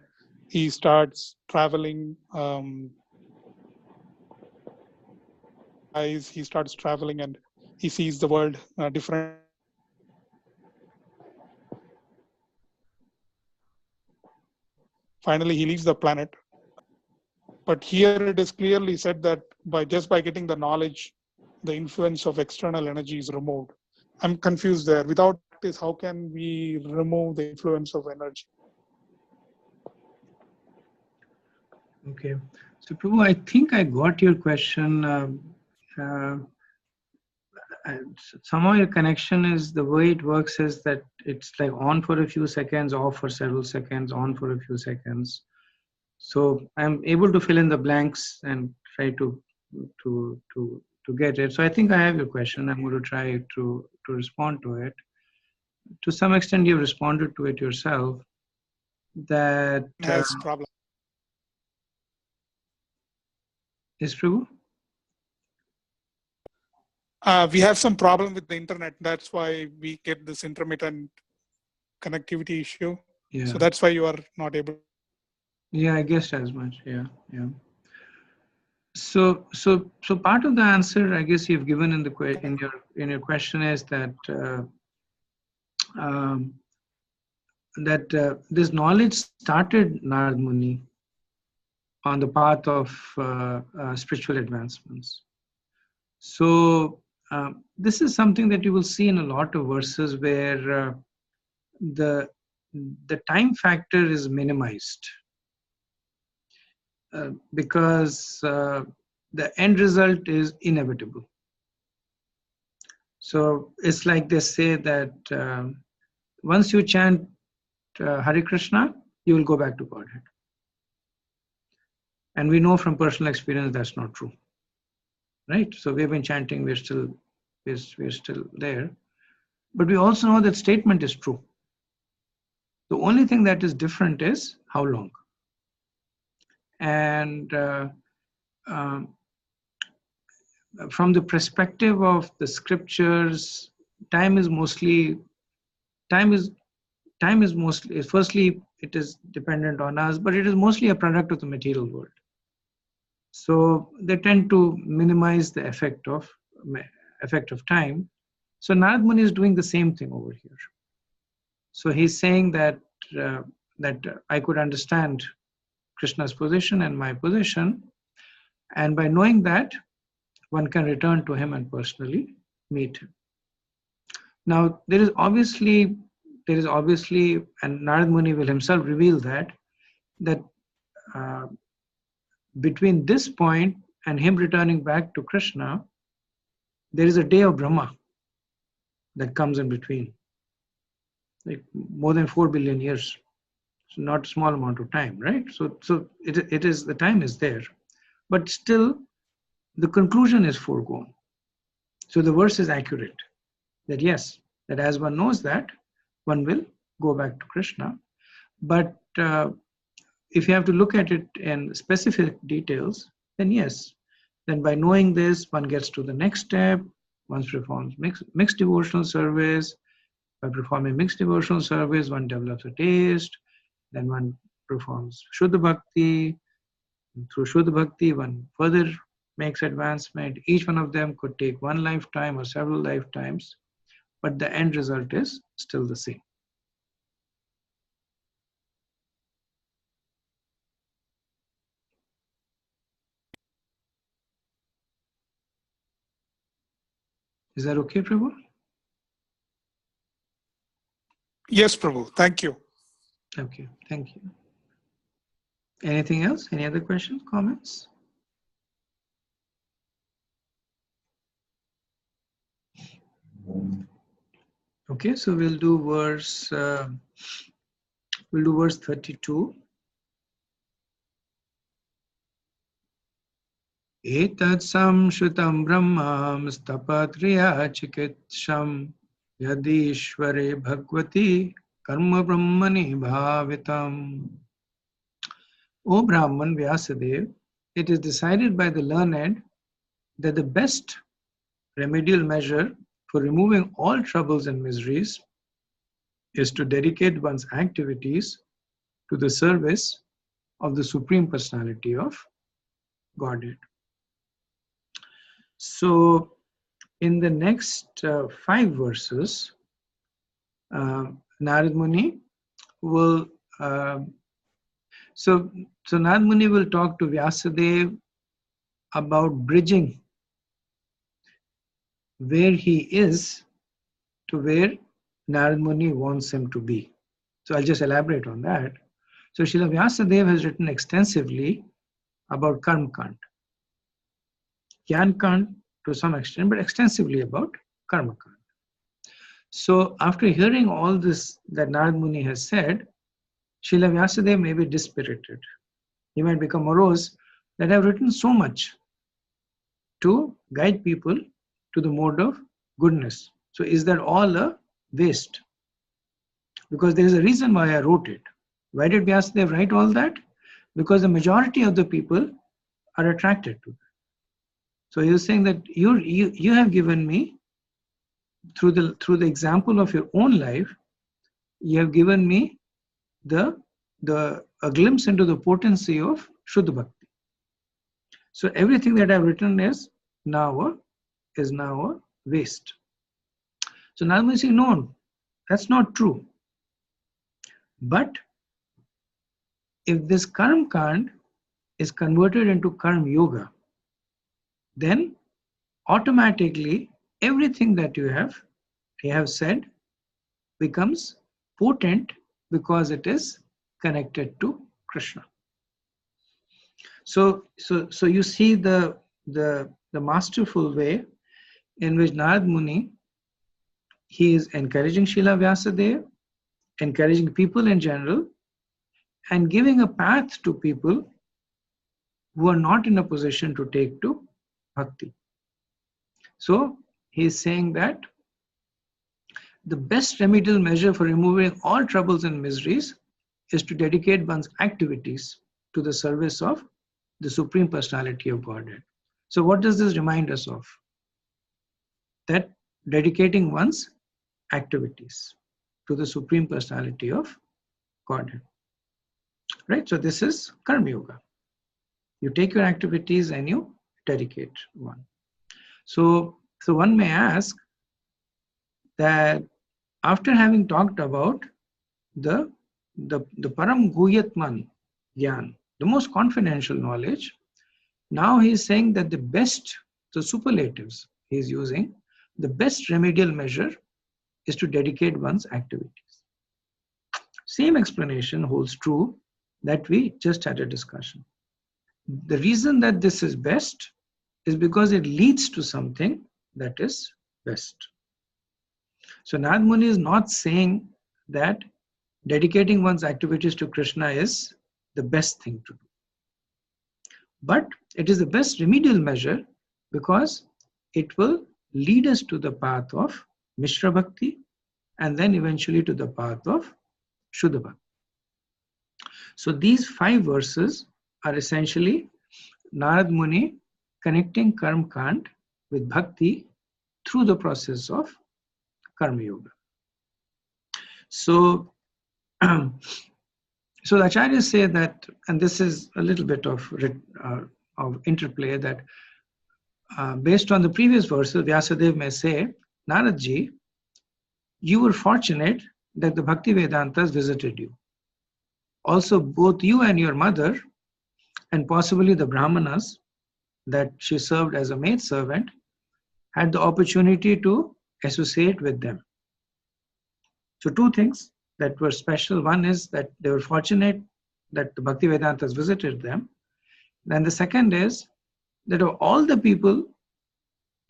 he starts traveling. He starts traveling and he sees the world different. Finally, he leaves the planet. But here it is clearly said that by getting the knowledge, the influence of external energy is removed. I'm confused there. Without practice, how can we remove the influence of energy? Okay. So, Prabhu, I think I got your question. Somehow your connection is, the way it works is that it's like on for a few seconds, off for several seconds, on for a few seconds. So I'm able to fill in the blanks and try to get it. So I think I have your question. I'm going to try to respond to it. To some extent, you've responded to it yourself. That Has problem. is true. We have some problem with the internet. That's why we get this intermittent connectivity issue. Yeah. So that's why you are not able. Yeah, I guess as much. Yeah, yeah. So part of the answer, I guess, you've given in the in your question is that this knowledge started Narad Muni on the path of spiritual advancements. So this is something that you will see in a lot of verses where the time factor is minimized because the end result is inevitable. So it's like they say that once you chant Hare Krishna, you will go back to Godhead. And we know from personal experience that's not true, right? So we've been chanting, we're still there, but we also know that statement is true. The only thing that is different is how long. And from the perspective of the scriptures, time is mostly, firstly, it is dependent on us, but it is mostly a product of the material world. So they tend to minimize the effect of time. So Narad Muni is doing the same thing over here. So he's saying that I could understand Krishna's position and my position, and by knowing that, one can return to him and personally meet him. Now there is obviously, and Narad Muni will himself reveal that between this point and him returning back to Krishna, there is a day of Brahma that comes in between, like more than 4 billion years. So not a small amount of time, right? So it is, the time is there, but still the conclusion is foregone. So the verse is accurate that yes, that as one knows that, one will go back to Krishna. But if you have to look at it in specific details, then yes, then by knowing this, one gets to the next step. One performs mixed devotional service. By performing mixed devotional service, one develops a taste. Then one performs Shuddha Bhakti. Through Shuddha Bhakti, one further makes advancement. Each one of them could take one lifetime or several lifetimes, but the end result is still the same. Is that okay, Prabhu? Yes, Prabhu. Thank you. Okay, thank you. Anything else? Any other questions, comments? Okay, so we'll do verse 32. Etat samshrutam brahmam stapatriya chikitsham yadishvare bhagvati karma brahmani bhavitam. O Brahman Vyasadeva, it is decided by the learned that the best remedial measure for removing all troubles and miseries is to dedicate one's activities to the service of the Supreme Personality of Godhead. So in the next 5 verses, Narad Muni will so Narad Muni will talk to Vyasadeva about bridging where he is to where Narad Muni wants him to be. So I'll just elaborate on that. So Srila Vyasadeva has written extensively about Karma Kand, Gyan Kand to some extent, but extensively about Karma Kand. So after hearing all this that Narad Muni has said, Srila Vyasadeva may be dispirited. He might become morose that I have written so much to guide people to the mode of goodness. So is that all a waste? Because there is a reason why I wrote it. Why did Vyasadeva write all that? Because the majority of the people are attracted to that. So he was saying that you have given me, through the example of your own life, you have given me a glimpse into the potency of Shuddha Bhakti. So everything that I've written is now a waste. So Narad Muni is saying, no, that's not true. But if this Karma Kand is converted into Karma Yoga, then automatically everything that you have said becomes potent because it is connected to Krishna. So you see the masterful way in which Narad Muni, he is encouraging Srila Vyasadeva, encouraging people in general, and giving a path to people who are not in a position to take to bhakti. So he is saying that the best remedial measure for removing all troubles and miseries is to dedicate one's activities to the service of the Supreme Personality of Godhead. So what does this remind us of? That dedicating one's activities to the Supreme Personality of Godhead. Right? So this is Karma Yoga. You take your activities and you dedicate one. So one may ask that after having talked about the Param Guyatman Gyan, the most confidential knowledge, now he is saying that the superlatives he is using, the best remedial measure is to dedicate one's activities. Same explanation holds true that we just had a discussion. The reason that this is best is because it leads to something that is best. So Narad Muni is not saying that dedicating one's activities to Krishna is the best thing to do. But it is the best remedial measure because it will lead us to the path of Mishra Bhakti and then eventually to the path of Shuddha Bhakti. So these 5 verses are essentially Narad Muni connecting Karma Kand with Bhakti through the process of Karma Yoga. So the Acharyas say that, and this is a little bit of interplay, that based on the previous verses, Vyasadeva may say, Naradji, you were fortunate that the Bhakti Vedantas visited you. Also, both you and your mother, and possibly the Brahmanas that she served as a maidservant, had the opportunity to associate with them. So 2 things that were special. One is that they were fortunate that the Bhakti Vedantas visited them. Then the second is that of all the people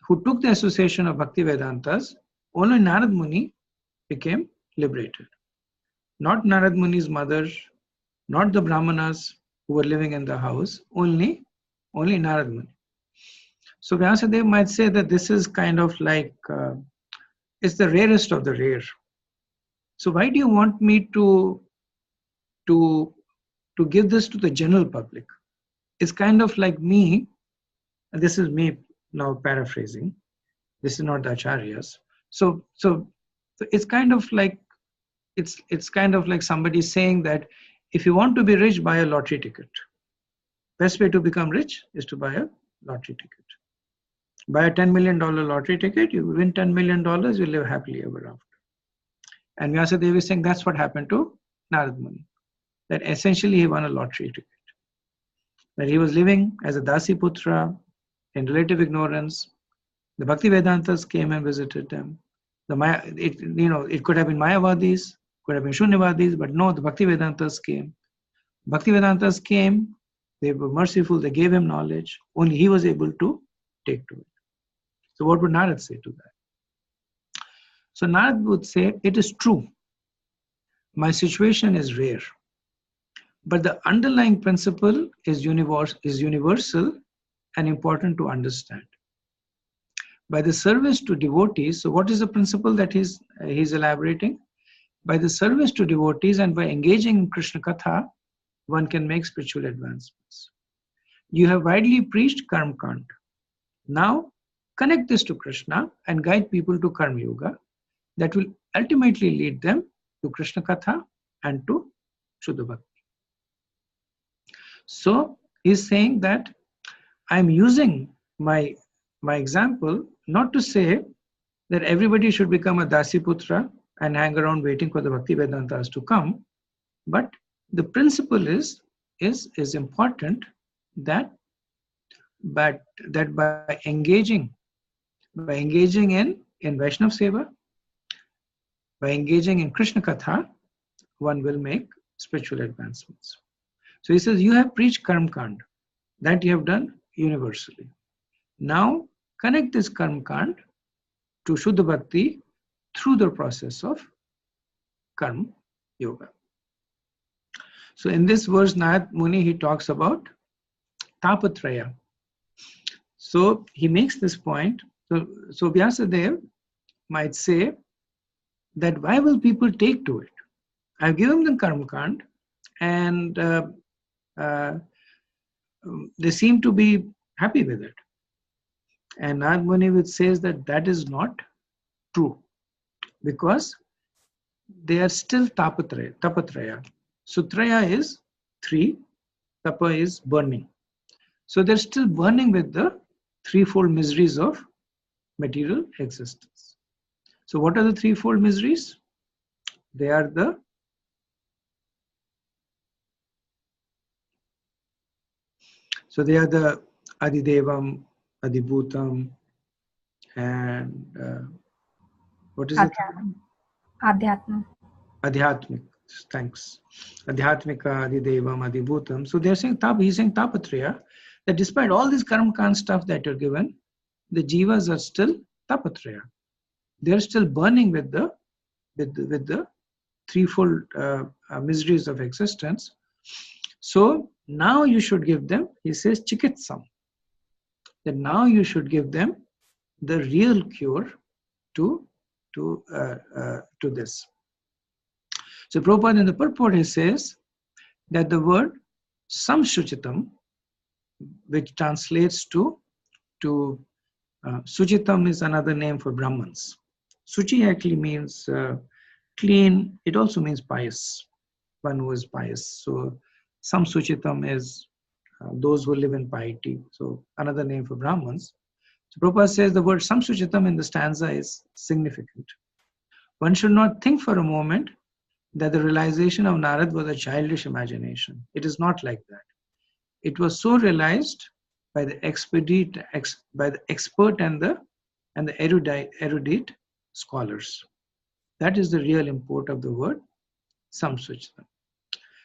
who took the association of Bhakti Vedantas, only Narad Muni became liberated. Not Narad Muni's mother, not the Brahmanas who were living in the house, only Narad Muni. So Vyasadeva might say that this is kind of like, it's the rarest of the rare. So why do you want me to give this to the general public? It's kind of like me, and this is me now paraphrasing, this is not the Acharyas. So it's kind of like, it's kind of like somebody saying that if you want to be rich, buy a lottery ticket. Best way to become rich is to buy a lottery ticket. Buy a $10 million lottery ticket, you win $10 million, you live happily ever after. And Vyasadeva is saying that's what happened to Narad Muni. That essentially he won a lottery ticket. That he was living as a Dasi Putra in relative ignorance. The Bhakti Vedantas came and visited them. It could have been Mayavadis, could have been Shunyavadis, but no, the Bhakti Vedantas came. Bhakti Vedantas came, they were merciful, they gave him knowledge. Only he was able to take to it. So what would Narad say to that? So Narad would say, it is true. My situation is rare. But the underlying principle is universal and important to understand. By the service to devotees, so what is the principle that he's elaborating? By the service to devotees and by engaging in Krishna Katha, one can make spiritual advancements. You have widely preached Karma Kand. Now, connect this to Krishna and guide people to Karma Yoga that will ultimately lead them to Krishna Katha and to Shuddha Bhakti. So, he's saying that I'm using my example not to say that everybody should become a Dasiputra and hang around waiting for the Bhakti Vedantas to come, but the principle is important that by engaging in Vaishnav Seva, by engaging in Krishna Katha, one will make spiritual advancements. So he says, you have preached Karma Kand, that you have done universally. Now connect this Karma Kand to Shuddha Bhakti through the process of Karma Yoga. So in this verse, Narad Muni, he talks about Tapatraya. So he makes this point. So Vyasadeva might say that why will people take to it? I've given them Karma Kand and they seem to be happy with it. And Narad Muni says that is not true because they are still Tapatraya. Sutraya is 3, Tapa is burning. So they're still burning with the threefold miseries of material existence. So what are the threefold miseries? They are the Adidevam, Adibhutam, and what is it? Adhyatma. Adhyatmik. Thanks. Adhyatmika, Adidevam, Adibhutam. So they're saying he's saying Tapatraya, that despite all this Karma Kand stuff that you're given, the jivas are still Tapatraya. They're still burning with the threefold miseries of existence. So now you should give them, he says, chikitsam. That now you should give them the real cure to this. So Prabhupada in the purport, he says that the word samshuchitam, which translates to suchitam is another name for Brahmans. Suchi actually means clean. It also means pious, one who is pious. So samsuchitam is those who live in piety. So another name for Brahmans. So Prabhupada says the word samsuchitam in the stanza is significant. One should not think for a moment that the realization of Narad was a childish imagination. It is not like that. It was so realized by the expert and the erudite scholars. That is the real import of the word samsuchitam.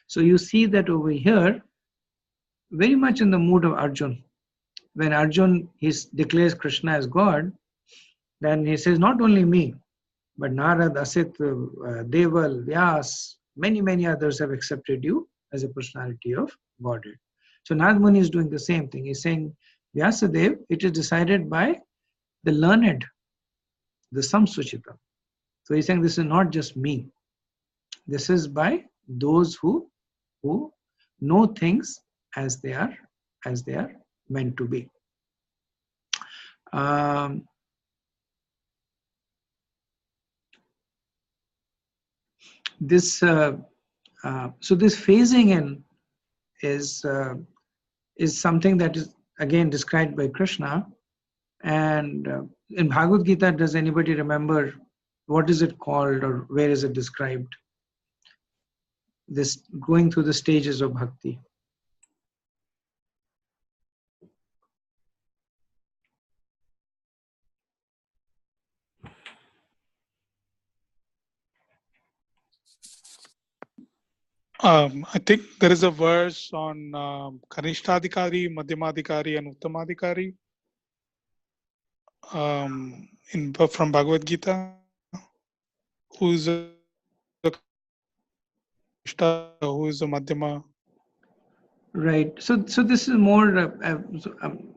So you see that over here, very much in the mood of Arjun. When Arjun declares Krishna as God, then he says, not only me, but Narad, Asit, Deval, Vyas, many others have accepted you as a personality of Godhead. So Narad Muni is doing the same thing. He's saying, Vyasadeva, it is decided by the learned, the Samsuchita. So he's saying this is not just me. This is by those who know things as they are meant to be. This So this phasing in is something that is again described by Krishna. And in Bhagavad Gita, does anybody remember what is it called or where is it described? This going through the stages of bhakti. I think there is a verse on Kanishtadikari, Madhyamadikari, and Uttamadikari from Bhagavad Gita. Who is a Kanishta, who is a Madhyama? Right. So this is more.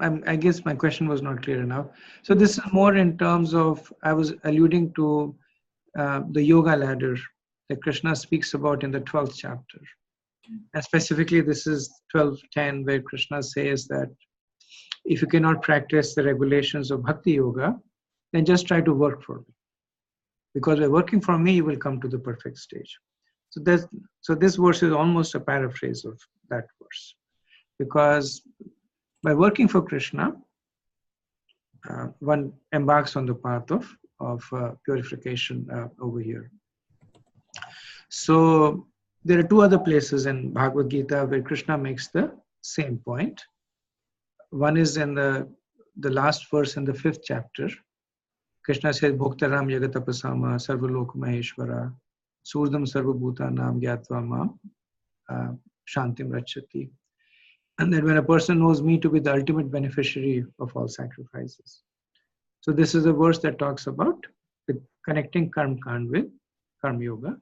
I guess my question was not clear enough. So this is more in terms of, I was alluding to the yoga ladder that Krishna speaks about in the 12th chapter. And specifically, this is 12:10, where Krishna says that if you cannot practice the regulations of bhakti yoga, then just try to work for me. Because by working for me, you will come to the perfect stage. So this verse is almost a paraphrase of that verse. Because by working for Krishna, one embarks on the path of purification over here. So there are two other places in Bhagavad Gita where Krishna makes the same point. One is in the last verse in the 5th chapter. Krishna says, Bhoktaram Yagatapasama Sarvalok Maheshwara Surdam Sarvabhutanam Gyatva Mam Shantim Rachati. And that when a person knows me to be the ultimate beneficiary of all sacrifices. So this is a verse that talks about connecting Karma Kand with Karma Yoga.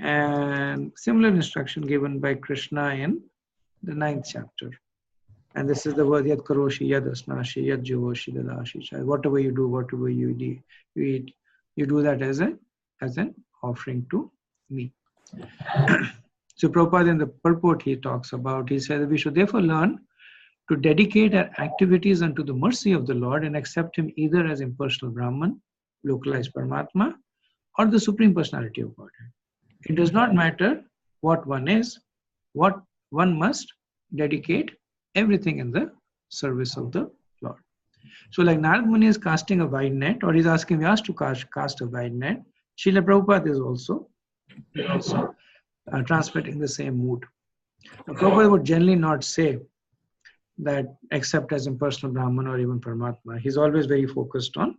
And similar instruction given by Krishna in the 9th chapter. And this is the word Yad Karoshi, Yad Asnashi, Yad Jivoshi, Dadashi. Whatever you do, whatever you eat, you do that as an offering to me. So Prabhupada in the purport he talks about, he says we should therefore learn to dedicate our activities unto the mercy of the Lord and accept him either as impersonal Brahman, localized Paramatma, or the Supreme Personality of Godhead. It does not matter what one is, what one must dedicate everything in the service of the Lord. So like Narad Muni is casting a wide net, or he's asking Vyas to cast a wide net, Srila Prabhupada is also transmitting the same mood. Now, Prabhupada would generally not say that except as impersonal Brahman or even Paramatma. He's always very focused on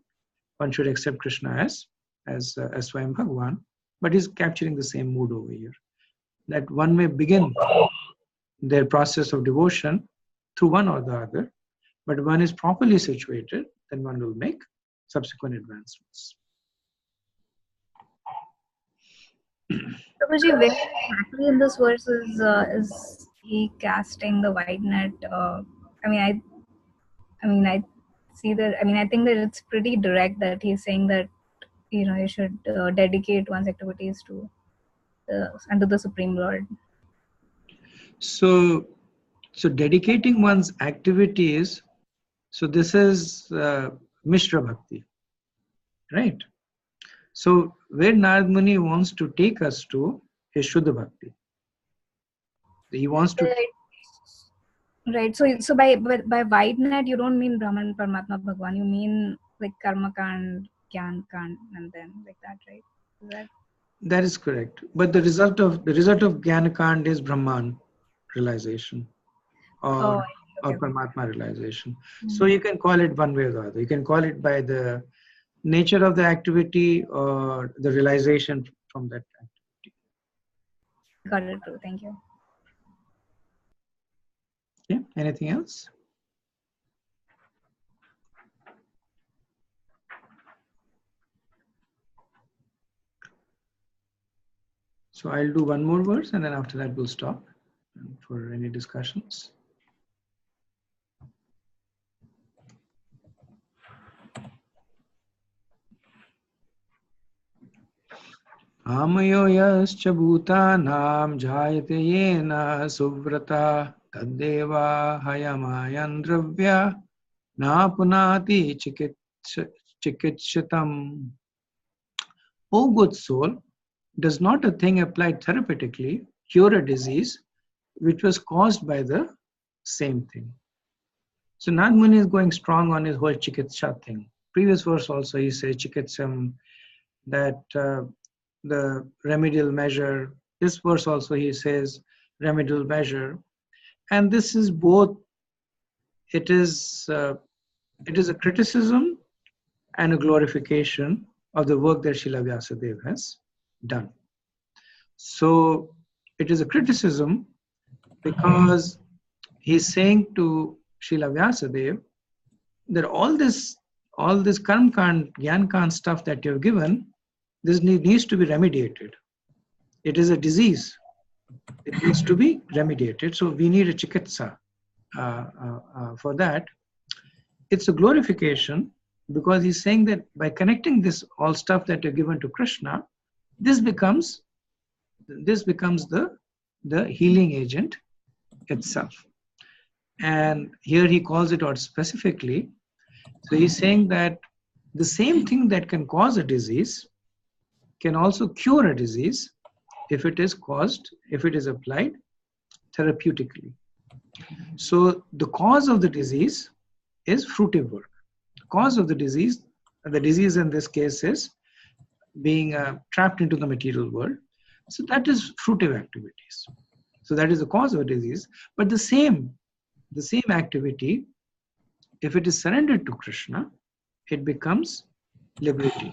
one should accept Krishna as Swayam Bhagwan, but he's capturing the same mood over here. That one may begin their process of devotion through one or the other, but when one is properly situated, then one will make subsequent advancements. Prabhuji, where exactly in this verse is he casting the wide net? I see that. I think that it's pretty direct that he's saying that you should dedicate one's activities to the Supreme Lord. So dedicating one's activities. So this is Mishra Bhakti, right? So where Narad Muni wants to take us to is Shuddha Bhakti. He wants to... Right. So by wide net, you don't mean Brahman, Paramatma, Bhagwan. You mean like Karma Kand, Gyan Kand, and then like that, right? That is correct. But the result of Jnana Kand is Brahman realization or Paramatma realization. Mm-hmm. So you can call it one way or the other. You can call it by the nature of the activity or the realization from that activity. Got it, too. Thank you. Yeah. Anything else? So I'll do one more verse and then after that we'll stop for any discussions. Amayo yascha bhutanam jayate yena suvrata taddeva hayamayan dravya na punati chikitshatam. O good soul, does not a thing applied therapeutically cure a disease which was caused by the same thing? So Nag Muni is going strong on his whole chikitsa thing. Previous verse also he says chikitsam, that the remedial measure. This verse also he says remedial measure, and this is both. It is a criticism and a glorification of the work that Srila Vyasadeva has done. So it is a criticism because he's saying to Srila Vyasadeva that all this karma kand, gyan kand stuff that you've given, this needs to be remediated. It is a disease. It needs to be remediated. So we need a chikitsa for that. It's a glorification because he's saying that by connecting this all stuff that you're given to Krishna, this becomes the healing agent itself. And here he calls it out specifically. So he's saying that the same thing that can cause a disease can also cure a disease if it is applied therapeutically. So the cause of the disease is fruitive work. The cause of the disease in this case is being trapped into the material world. So that is fruitive activities. So that is the cause of a disease. But the same activity, if it is surrendered to Krishna, it becomes liberating.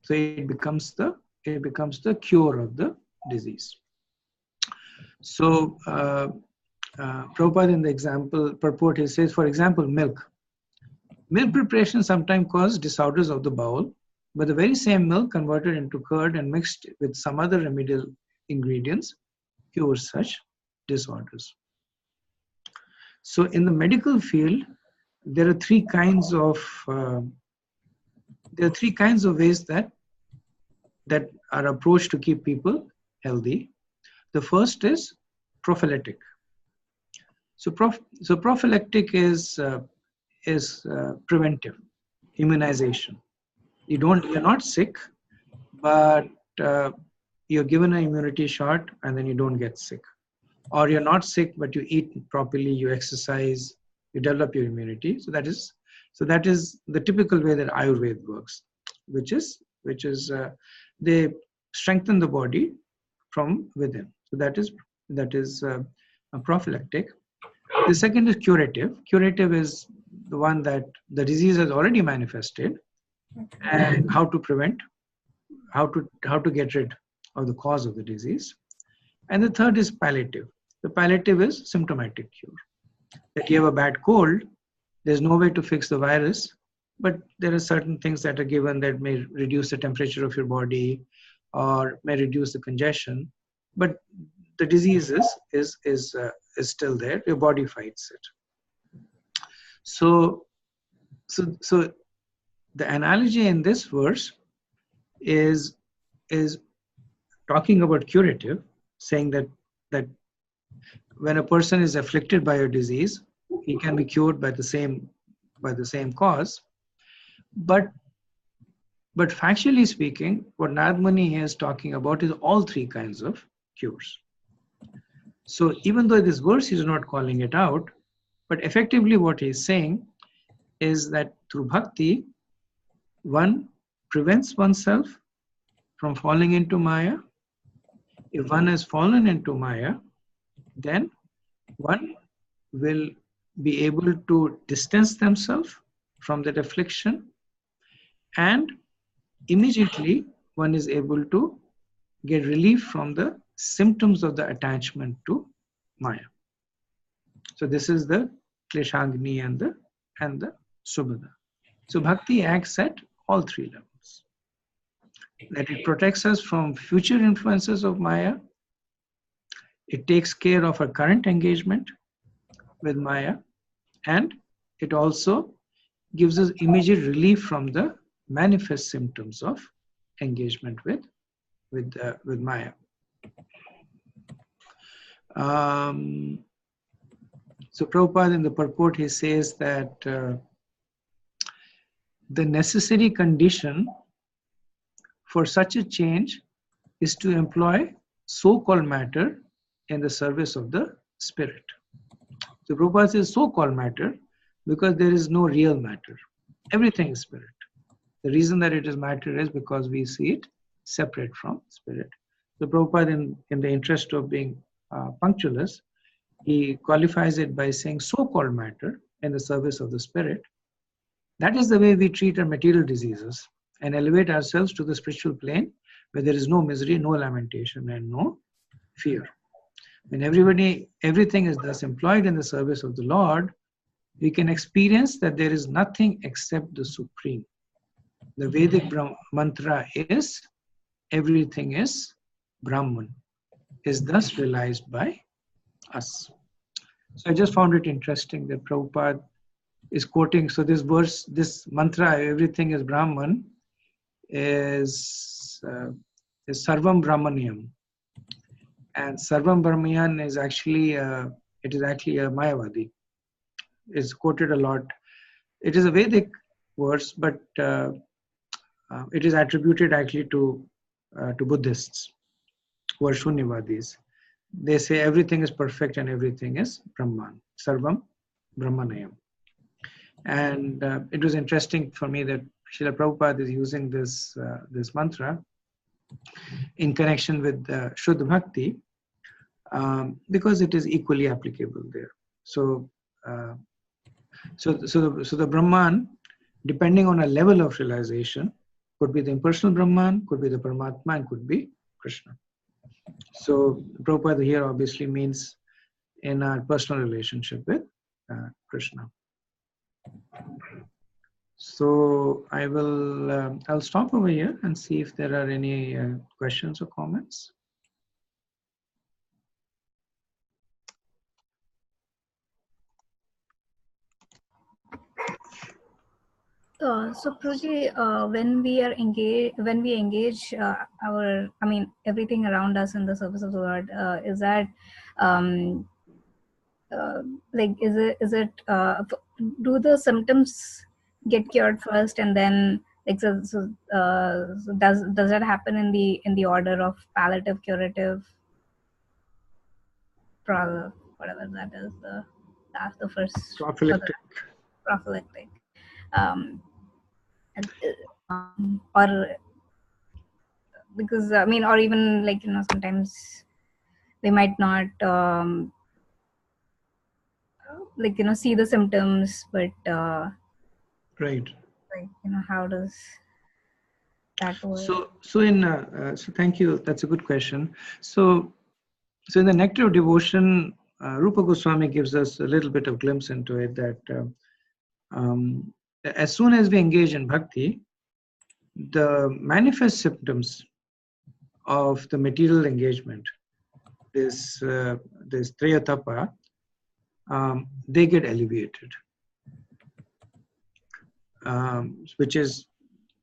So it becomes the cure of the disease. So Prabhupada in the example purport, he says, for example, milk. Milk preparation sometimes causes disorders of the bowel, but the very same milk converted into curd and mixed with some other remedial ingredients cures such disorders. So in the medical field, there are three kinds of ways that are approached to keep people healthy. The first is prophylactic. So prophylactic is preventive, immunization. You're not sick, but you're given an immunity shot and then you don't get sick. Or you're not sick, but you eat properly, you exercise, you develop your immunity. So that is the typical way that Ayurveda works, which is they strengthen the body from within. So that is a prophylactic. The second is curative. Curative is the one that the disease has already manifested, and how to prevent, how to get rid of the cause of the disease. And the third is palliative. The palliative is symptomatic cure. That you have a bad cold, there's no way to fix the virus, but there are certain things that are given that may reduce the temperature of your body or may reduce the congestion, but the disease is still there. Your body fights it. So the analogy in this verse is talking about curative, saying that when a person is afflicted by a disease, he can be cured by the same cause. But factually speaking, what Nag Muni is talking about is all three kinds of cures. So even though this verse is not calling it out, but effectively what he's saying is that through bhakti, one prevents oneself from falling into Maya. If one has fallen into Maya, then one will be able to distance themselves from that affliction, and immediately one is able to get relief from the symptoms of the attachment to Maya. So this is the Kleshagni and the Subhada. So bhakti acts at all three levels. That it protects us from future influences of Maya. It takes care of our current engagement with Maya, and it also gives us immediate relief from the manifest symptoms of engagement with Maya. So Prabhupada in the purport, he says that the necessary condition for such a change is to employ so-called matter in the service of the spirit. So Prabhupada says so-called matter because there is no real matter. Everything is spirit. The reason that it is matter is because we see it separate from spirit. So Prabhupada, in the interest of being punctilious, he qualifies it by saying so-called matter in the service of the spirit. That is the way we treat our material diseases and elevate ourselves to the spiritual plane where there is no misery, no lamentation, and no fear. When everything is thus employed in the service of the Lord, we can experience that there is nothing except the Supreme. The Vedic mantra is, everything is Brahman, is thus realized by us. So I just found it interesting that Prabhupada is quoting, so this verse, this mantra, everything is Brahman, is Sarvam Brahmanyam. And Sarvam Brahmanyan is actually, it is actually a Mayavadi. It's quoted a lot. It is a Vedic verse, but it is attributed actually to Buddhists who are Shunyavadis. They say everything is perfect and everything is Brahman, Sarvam Brahmanayam. And it was interesting for me that Srila Prabhupada is using this mantra in connection with Shuddha Bhakti because it is equally applicable there. So, the Brahman, depending on a level of realization, could be the impersonal Brahman, could be the Paramatma, and could be Krishna. So Prabhupada here obviously means in our personal relationship with Krishna. So I'll stop over here and see if there are any questions or comments. So Prabhuji, when we engage everything around us in the service of the Lord, is that do the symptoms get cured first, and then does that happen in the order of palliative, curative, whatever that is, that's the first prophylactic. Or because or even sometimes they might not see the symptoms, but right. How does that work? So thank you. That's a good question. So in the Nectar of Devotion, Rupa Goswami gives us a little bit of glimpse into it that as soon as we engage in bhakti, the manifest symptoms of the material engagement, this Triyatapa, they get alleviated, which is,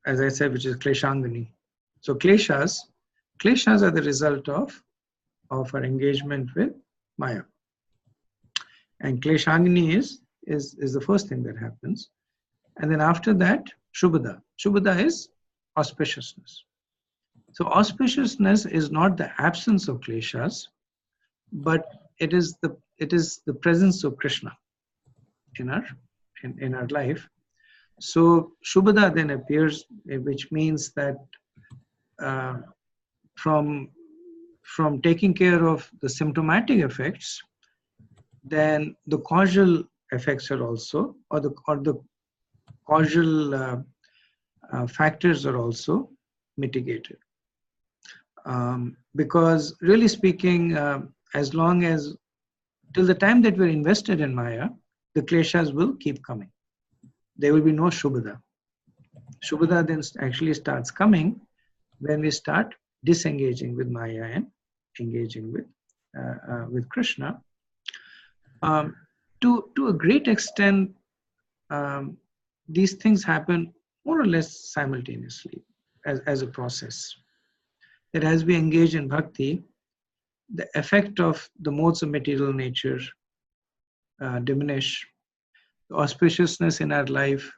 as I said, which is kleshangani. So kleshas are the result of our engagement with Maya. And kleshangani is the first thing that happens. And then after that, Shubhada. Shubhada is auspiciousness. So auspiciousness is not the absence of kleshas, but it is the presence of Krishna in our life. So Shubhada then appears, which means that from taking care of the symptomatic effects, then the causal effects are also, or the causal factors are also mitigated. Because really speaking, as long as till the time that we're invested in Maya, the kleshas will keep coming. There will be no Shubhada. Shubhada then actually starts coming when we start disengaging with Maya and engaging with Krishna. To a great extent, these things happen more or less simultaneously as a process. That as we engage in bhakti, the effect of the modes of material nature diminish, the auspiciousness in our life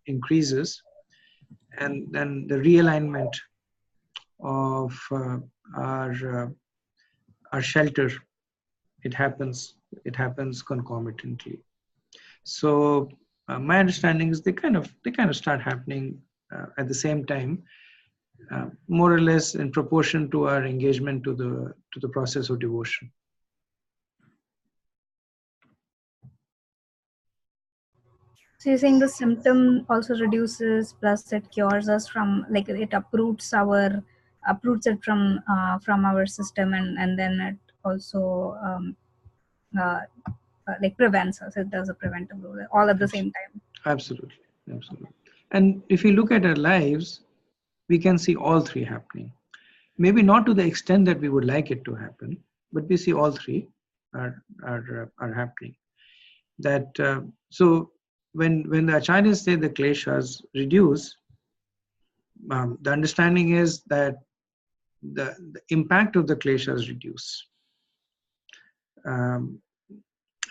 increases, and then the realignment of our shelter. It happens concomitantly. So my understanding is they kind of start happening at the same time, more or less in proportion to our engagement to the process of devotion. So you're saying the symptom also reduces, plus it cures us from, like, it uproots it from our system, and then it also like prevents us. It does a preventive role all at the same time. Absolutely. And if you look at our lives, we can see all three happening. Maybe not to the extent that we would like it to happen, but we see all three are happening. That so when the acharyas say the kleshas reduce, the understanding is that the impact of the kleshas reduce.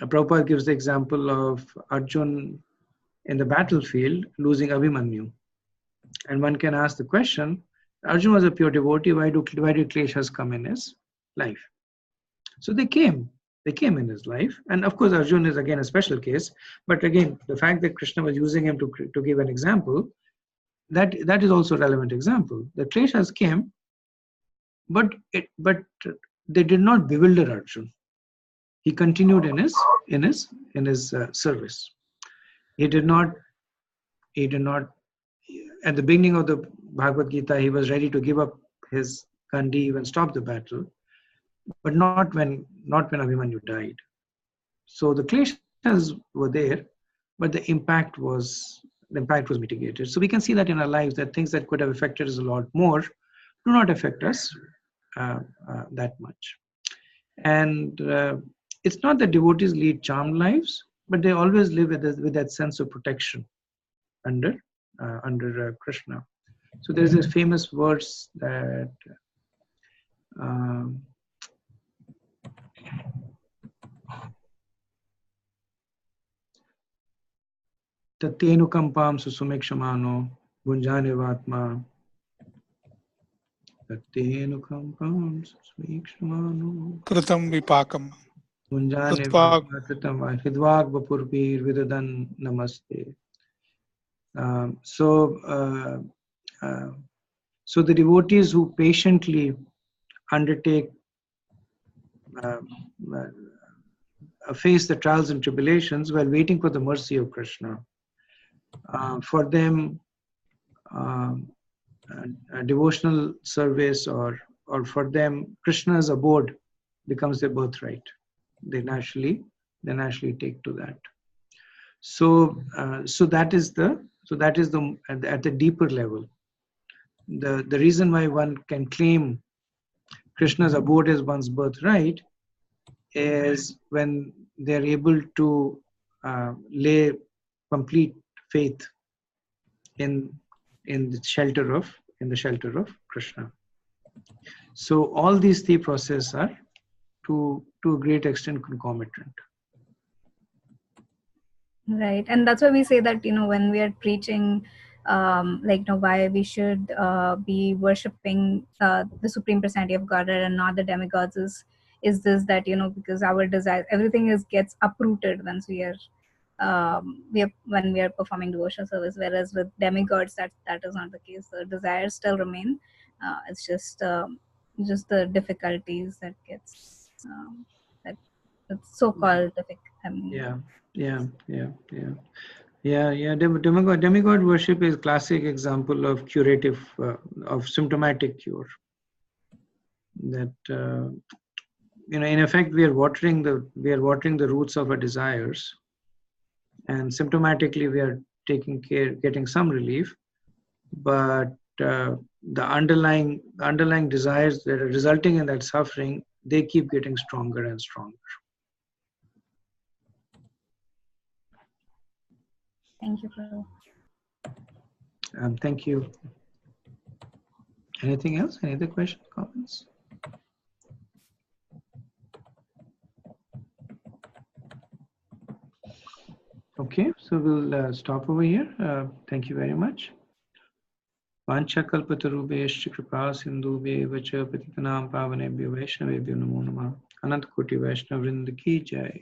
Prabhupada gives the example of Arjun in the battlefield losing Abhimanyu. And one can ask the question, Arjun was a pure devotee, why do kleshas come in his life? So they came in his life. And of course, Arjun is again a special case. But again, the fact that Krishna was using him to give an example, that is also a relevant example. The kleshas came, but they did not bewilder Arjun. He continued in his service. He did not. At the beginning of the Bhagavad Gita, he was ready to give up his Gandhi and stop the battle, but not when Abhimanyu died. So the kleshas were there, but the impact was mitigated. So we can see that in our lives, that things that could have affected us a lot more do not affect us that much. And it's not that devotees lead charmed lives, but they always live with that sense of protection under Krishna. So there's this famous verse that Tatenu kampam susumekshamano bunjane vatma. Tatenu kampam susumekshamano Kritam vipakam. bunjane vatma kritam hidvag vapurpir vidadan namaste. So the devotees who patiently undertake face the trials and tribulations while waiting for the mercy of Krishna. For them, devotional service or for them, Krishna's abode becomes their birthright. They naturally take to that. So that is at the deeper level. The reason why one can claim Krishna's abode as one's birthright is when they're able to lay complete faith in the shelter of Krishna. So all these three processes are to a great extent concomitant. Right, and that's why we say that, when we are preaching, why we should be worshipping the Supreme Personality of Godhead and not the demigods is this, that because our desire, everything gets uprooted once when we are performing devotional service, whereas with demigods that is not the case. The desires still remain. It's just the difficulties that gets that it's so-called difficult. Demigod worship is classic example of curative, of symptomatic cure. That in effect, we are watering the roots of our desires, and symptomatically we are getting some relief, but the underlying desires that are resulting in that suffering, they keep getting stronger and stronger. Thank you, Prabhu. Thank you. Anything else? Any other questions, comments? Okay, so we'll stop over here. Thank you very much. वाञ्छाकल्पतरुभ्यश्च कृपा सिन्धुभ्येव च पतितनां पावनेभ्यो वैष्णवेभ्यो नमो नमः। अनंत कोटि वैष्णव वृंद की जय।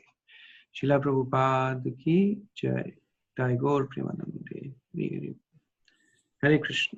शिला प्रभुपाद की जय। जय गौर प्रेमानंदे। हरे कृष्ण।